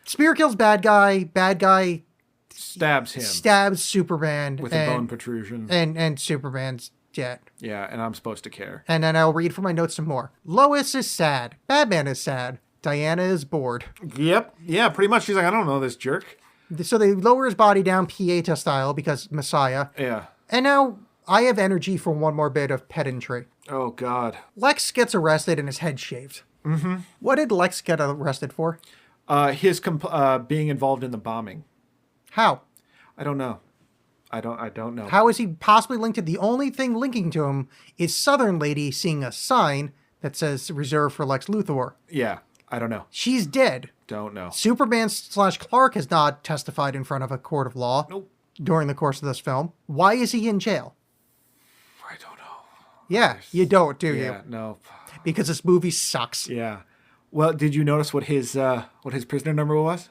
Spear kills bad guy. Bad guy Stabs him stabs Superman with a bone protrusion. and Superman's dead. Yeah, and I'm supposed to care. And then I'll read from my notes some more. Lois is sad. Batman is sad. Diana is bored. Yep. Yeah, pretty much. She's like, I don't know this jerk. So they lower his body down Pieta style because Messiah. Yeah. And now I have energy for one more bit of pedantry. Oh, God. Lex gets arrested and his head shaved. Mm-hmm. What did Lex get arrested for? His being involved in the bombing. How? I don't know. I don't know. How is he possibly linked to? The only thing linking to him is Southern Lady seeing a sign that says reserved for Lex Luthor. Yeah, I don't know. She's dead. Don't know. Superman/Clark has not testified in front of a court of law during the course of this film. Why is he in jail? I don't know. Yeah, you don't, do you? Yeah, no. Because this movie sucks. Yeah. Well, did you notice what his prisoner number was?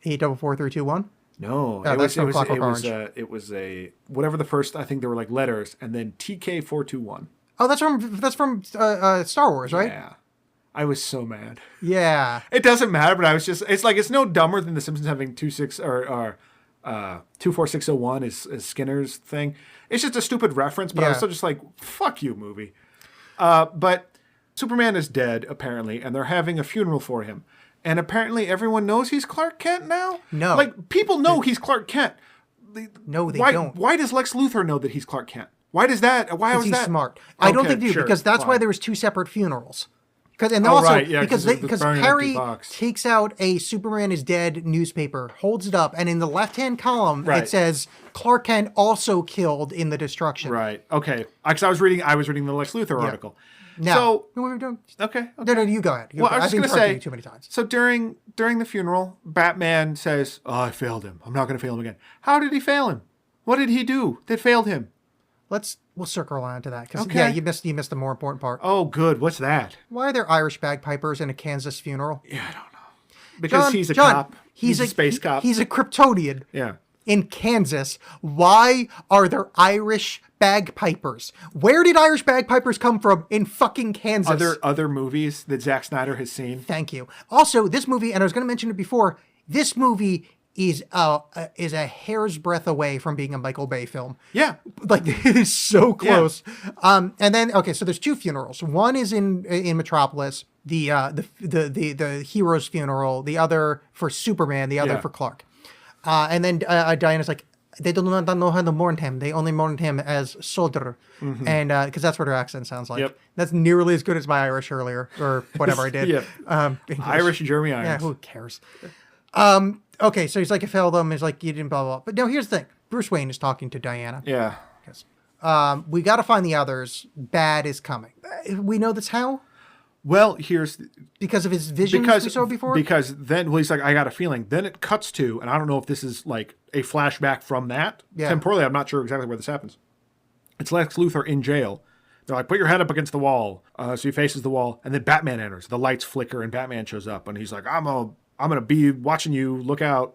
844321? No, that's from Clockwork Orange. It was a whatever the first. I think there were like letters, and then TK421. Oh, that's from Star Wars, right? Yeah, I was so mad. Yeah. It doesn't matter, but I was just. It's like it's no dumber than The Simpsons having 24601 is Skinner's thing. It's just a stupid reference, but I was Yeah. still just like, fuck you, movie. But Superman is dead apparently, and they're having a funeral for him. And apparently everyone knows he's Clark Kent now? No. Like, people know he's Clark Kent. No, they why, don't. Why does Lex Luthor know that he's Clark Kent? Why does that? Why was He's that? smart. I don't Okay, think they do, sure, because that's why fine. there was 2 separate funerals. Because right, yeah, 'cause it was burned in an empty Perry box. takes out a Superman is dead newspaper, holds it up, and in the left-hand column Right. it says Clark Kent also killed in the destruction. Right. Okay. Because I was reading the Lex Luthor article. Now, So no, okay. no, you go ahead. Well, I was I've just going to interrupted say, you too many times. so during the funeral, Batman says, "Oh, I failed him. I'm not going to fail him again." How did he fail him? What did he do that failed him? We'll circle around to that because Okay. you missed the more important part. Oh, good. What's that? Why are there Irish bagpipers in a Kansas funeral? Yeah, I don't know. Because he's a cop. He's a space cop. He's a Kryptonian. Yeah. In Kansas, why are there Irish bagpipers? Where did Irish bagpipers come from in fucking Kansas? Other movies that Zack Snyder has seen. Thank you. Also, this movie, and I was going to mention it before, this movie is a hair's breadth away from being a Michael Bay film. Yeah. Like, it is so close. And then, okay, so there's 2 funerals. One is in Metropolis, the hero's funeral. The other for Superman. The other Yeah. for Clark. And then Diana's like, they do not know how to mourn him. They only mourn him as soldier. And because that's what her accent sounds like. Yep. That's nearly as good as my Irish earlier, or whatever I did. Yep. English. Irish Jeremy Yeah, Irons. who cares? Okay, so he's like, I failed them. He's like, you didn't blah, blah, blah. But no, here's the thing. Bruce Wayne is talking to Diana. Yeah. We got to find the others. Bad is coming. We know that's how? Well, here's Because of his visions we saw before? Because then, well, he's like, I got a feeling. Then it cuts to, and I don't know if this is like a flashback from that. Yeah. Temporally, I'm not sure exactly where this happens. It's Lex Luthor in jail. They're like, put your head up against the wall. So he faces the wall, and then Batman enters. The lights flicker, and Batman shows up, and he's like, I'm gonna be watching you. Look out.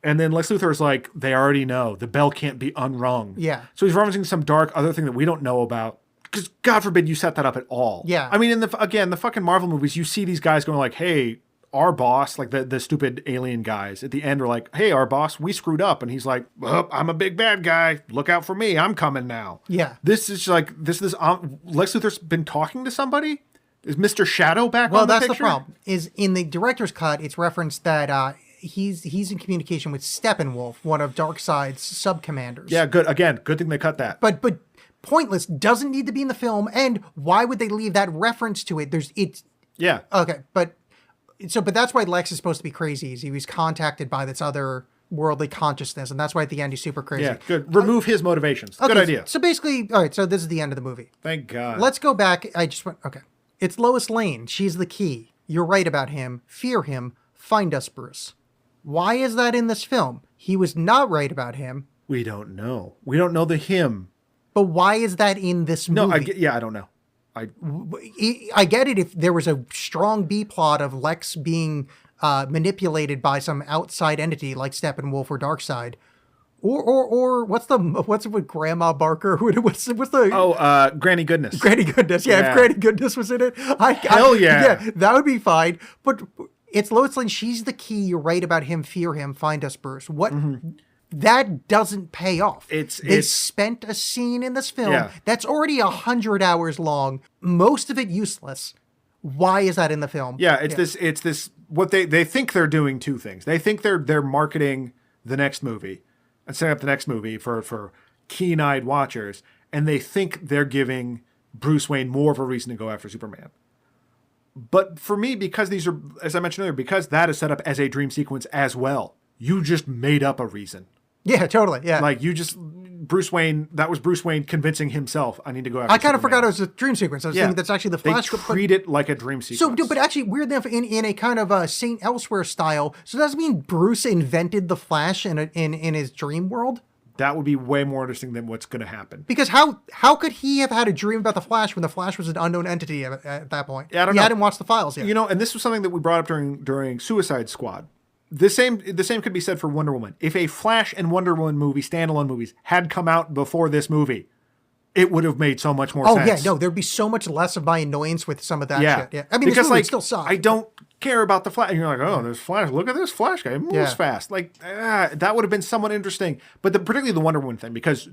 And then Lex Luthor is like, they already know. The bell can't be unrung. Yeah. So he's referencing some dark other thing that we don't know about. Because God forbid you set that up at all. Yeah. I mean, in the fucking Marvel movies, you see these guys going like, hey, our boss, like the stupid alien guys at the end are like, hey, our boss, we screwed up. And he's like, well, I'm a big bad guy. Look out for me. I'm coming now. Yeah. This is like, Lex Luthor's been talking to somebody? Is Mr. Shadow back Well, on the that's picture? the problem. Is in the director's cut, it's referenced that he's in communication with Steppenwolf, one of Darkseid's sub-commanders. Yeah, good. Again, good thing they cut that. But pointless, doesn't need to be in the film, and why would they leave that reference to it? Yeah. Okay, but that's why Lex is supposed to be crazy. Is he was contacted by this other worldly consciousness, and that's why at the end he's super crazy. Yeah, good. Remove his motivations. Okay, Good idea. So basically, all right, so this is the end of the movie. Thank God. Let's go back. Okay. It's Lois Lane. She's the key. You're right about him. Fear him. Find us, Bruce. Why is that in this film? He was not right about him. We don't know. We don't know the him. But why is that in this movie? No, I don't know. I get it if there was a strong B plot of Lex being manipulated by some outside entity like Steppenwolf or Darkseid. Or what's it with Grandma Barker? What's the Granny Goodness. Granny Goodness. Yeah, if Granny Goodness was in it, Hell yeah. Yeah, that would be fine. But it's Lois Lane. She's the key. You're right about him. Fear him. Find us, Bruce. What? That doesn't pay off. They spent a scene in this film that's already 100 hours long, most of it useless. Why is that in the film? Yeah, it's this. What they think they're doing two things. They think they're marketing the next movie and setting up the next movie for keen-eyed watchers, and they think they're giving Bruce Wayne more of a reason to go after Superman. But for me, because these are, as I mentioned earlier, because that is set up as a dream sequence as well, you just made up a reason. Yeah, totally. Yeah. Like Bruce Wayne, that was Bruce Wayne convincing himself, I need to go after I kind of Superman. forgot it was a dream sequence. I was thinking that's actually the Flash. They treat it like a dream sequence. So, but actually, weird enough, in a kind of Saint Elsewhere style. So does that mean Bruce invented the Flash in his dream world? That would be way more interesting than what's going to happen. Because how could he have had a dream about the Flash when the Flash was an unknown entity at that point? Yeah, I don't know. He hadn't watched the files yet. And this was something that we brought up during Suicide Squad. The same could be said for Wonder Woman. If a Flash and Wonder Woman movie, standalone movies, had come out before this movie, it would have made so much more sense. Oh, yeah, no, there'd be so much less of my annoyance with some of that shit. Yeah. I mean, because, this movie still sucks. I don't care about the Flash. And you're like, oh, there's Flash. Look at this Flash guy. He moves fast. Like, that would have been somewhat interesting. But particularly the Wonder Woman thing, because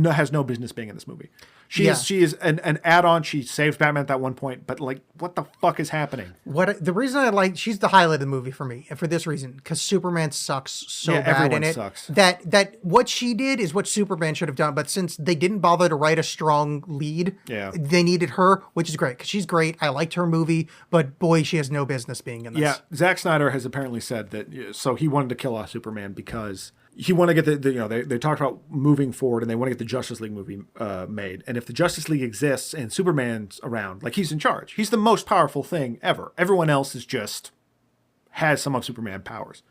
has no business being in this movie. She is an add-on. She saves Batman at that one point, but like, what the fuck is happening? The reason she's the highlight of the movie for me, and for this reason, because Superman sucks so bad in it. Sucks. That what she did is what Superman should have done, but since they didn't bother to write a strong lead, they needed her, which is great because she's great. I liked her movie, but boy, she has no business being in this. Yeah, Zack Snyder has apparently said that. So he wanted to kill off Superman because he wanted to get they talked about moving forward and they want to get the Justice League movie made. And if the Justice League exists and Superman's around, like, he's in charge. He's the most powerful thing ever. Everyone else has some of Superman powers.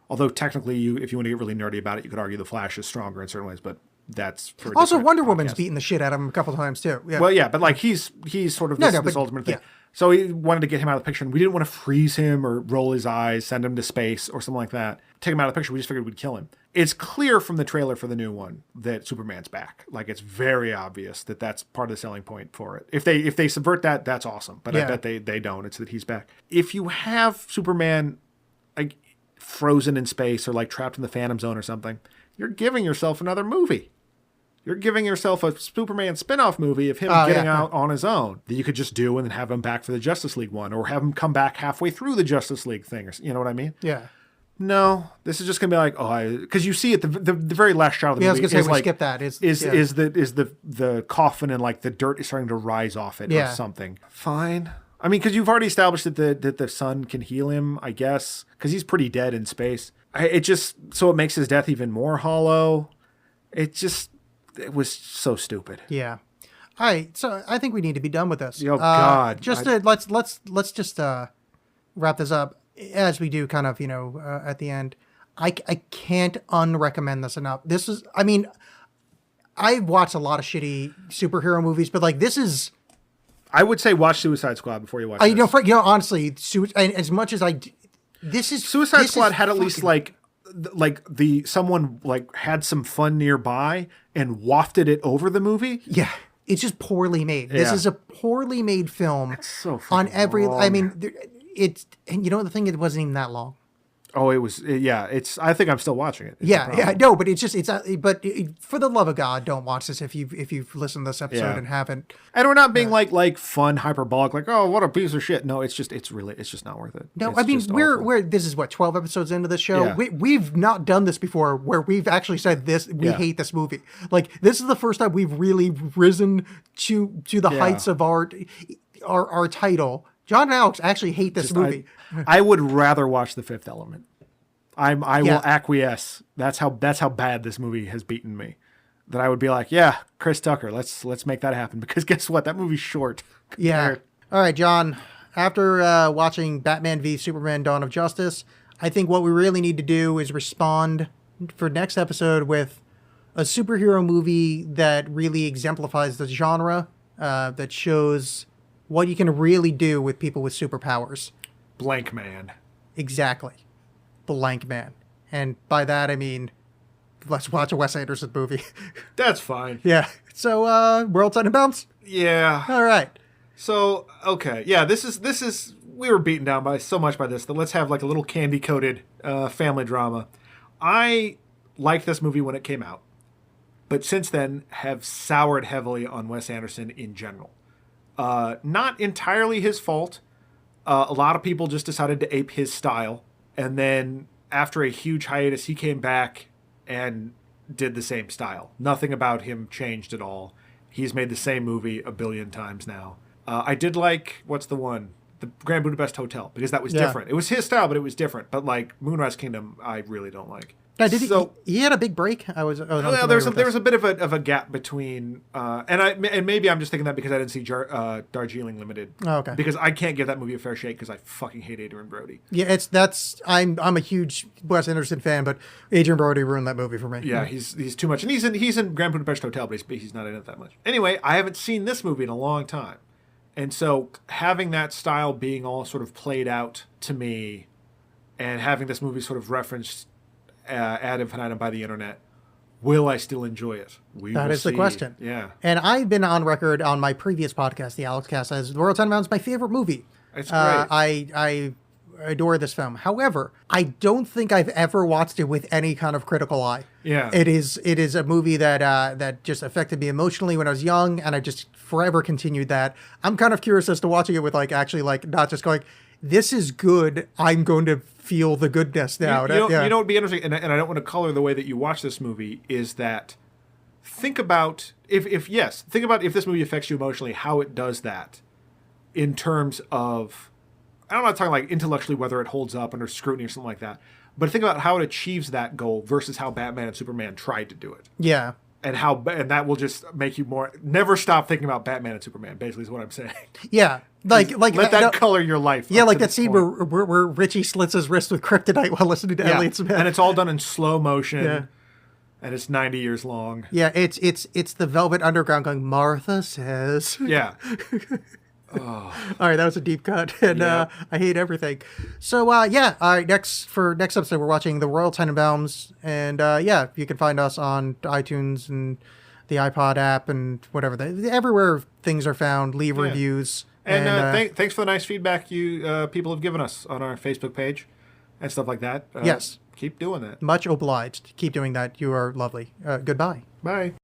Although technically, if you want to get really nerdy about it, you could argue the Flash is stronger in certain ways, but that's for a also Wonder podcast. Woman's beaten the shit out of him a couple of times too. Yeah. Well, yeah, but like he's sort of this ultimate thing. Yeah. So he wanted to get him out of the picture, and we didn't want to freeze him or roll his eyes, send him to space or something like that. Take him out of the picture. We just figured we'd kill him. It's clear from the trailer for the new one that Superman's back. Like, it's very obvious that that's part of the selling point for it. If they subvert that, that's awesome. But I bet they don't. It's that he's back. If you have Superman like frozen in space or like trapped in the Phantom Zone or something, you're giving yourself another movie. You're giving yourself a Superman spin-off movie of him getting out on his own that you could just do and then have him back for the Justice League one, or have him come back halfway through the Justice League thing. Or, you know what I mean? Yeah. No, this is just gonna be like, because you see at the very last shot of the movie. I was gonna say, we skip that. Is the coffin and like the dirt is starting to rise off it or something. Fine. I mean, because you've already established that the sun can heal him, I guess, because he's pretty dead in space. So it makes his death even more hollow. It was so stupid. Yeah. All right. So I think we need to be done with this. Oh God. Let's just wrap this up as we do kind of, at the end. I can't unrecommend this enough. This is, I mean, I've watched a lot of shitty superhero movies, but like this is, I would say watch Suicide Squad before you watch this. Honestly, as much as Suicide Squad had at least someone like had some fun nearby and wafted it over the movie. Yeah, it's just poorly made. Yeah. This is a poorly made film. It's so on every. Long. I mean, and the thing, it wasn't even that long. Oh, it was. Yeah, it's. I think I'm still watching it. No, but but for the love of God, don't watch this if you've listened to this episode and haven't. And we're not being like fun hyperbolic, like, oh, what a piece of shit. No, it's just not worth it. No, I mean, we're this is what 12 episodes into the show. Yeah. We've not done this before, where we've actually said this. We hate this movie. Like, this is the first time we've really risen to the heights of our title. John and Alex actually hate this movie. I would rather watch The Fifth Element. I will acquiesce. That's how bad this movie has beaten me. That I would be like, yeah, Chris Tucker, let's make that happen. Because guess what? That movie's short. Yeah. All right, John. After watching Batman v Superman: Dawn of Justice, I think what we really need to do is respond for next episode with a superhero movie that really exemplifies the genre, that shows what you can really do with people with superpowers. Blank Man. Exactly. Blank Man. And by that, I mean, let's watch a Wes Anderson movie. That's fine. Yeah. So, World Tenenbaums? Yeah. All right. So, okay. Yeah, this is we were beaten down by so much by this that let's have like a little candy-coated family drama. I liked this movie when it came out, but since then have soured heavily on Wes Anderson in general. Not entirely his fault. A lot of people just decided to ape his style, and then after a huge hiatus, he came back and did the same style. Nothing about him changed at all. He's made the same movie a billion times now. I did like, what's the one? The Grand Budapest Hotel, because that was different. It was his style, but it was different. But like Moonrise Kingdom, I really don't like. Yeah, he had a big break? There was a bit of a gap between, and maybe I'm just thinking that because I didn't see Darjeeling Limited. Oh, okay. Because I can't give that movie a fair shake because I fucking hate Adrian Brody. Yeah, I'm a huge Wes Anderson fan, but Adrian Brody ruined that movie for me. Yeah, he's too much, and he's in Grand Budapest Hotel, but he's not in it that much. Anyway, I haven't seen this movie in a long time, and so having that style being all sort of played out to me, and having this movie sort of referenced ad infinitum by the internet, will I still enjoy it? That is the question. Yeah. And I've been on record on my previous podcast, the Alexx Cast, as The World Tenenbaums is my favorite movie. It's great. I adore this film. However, I don't think I've ever watched it with any kind of critical eye. Yeah. It is a movie that just affected me emotionally when I was young, and I just forever continued that. I'm kind of curious as to watching it with not just going, this is good, I'm going to feel the goodness now. You know what would be interesting, and I don't want to color the way that you watch this movie, is that think about if this movie affects you emotionally, how it does that in terms of, I'm not talking like intellectually whether it holds up under scrutiny or something like that, but think about how it achieves that goal versus how Batman and Superman tried to do it. Yeah. And that will just make you never stop thinking about Batman and Superman, basically is what I'm saying. Yeah. Let that color your life. Yeah, like that scene where Richie slits his wrist with kryptonite while listening to Elliott Smith. And it's all done in slow motion. Yeah. And it's 90 years long. Yeah, it's the Velvet Underground going, Martha says. Yeah. Oh. All right, that was a deep cut, and I hate everything. So, all right, next episode, we're watching The Royal Tenenbaums, and you can find us on iTunes and the iPod app and whatever. Everywhere things are found, leave reviews. And thanks for the nice feedback you people have given us on our Facebook page and stuff like that. Yes. Keep doing that. Much obliged. Keep doing that. You are lovely. Goodbye. Bye.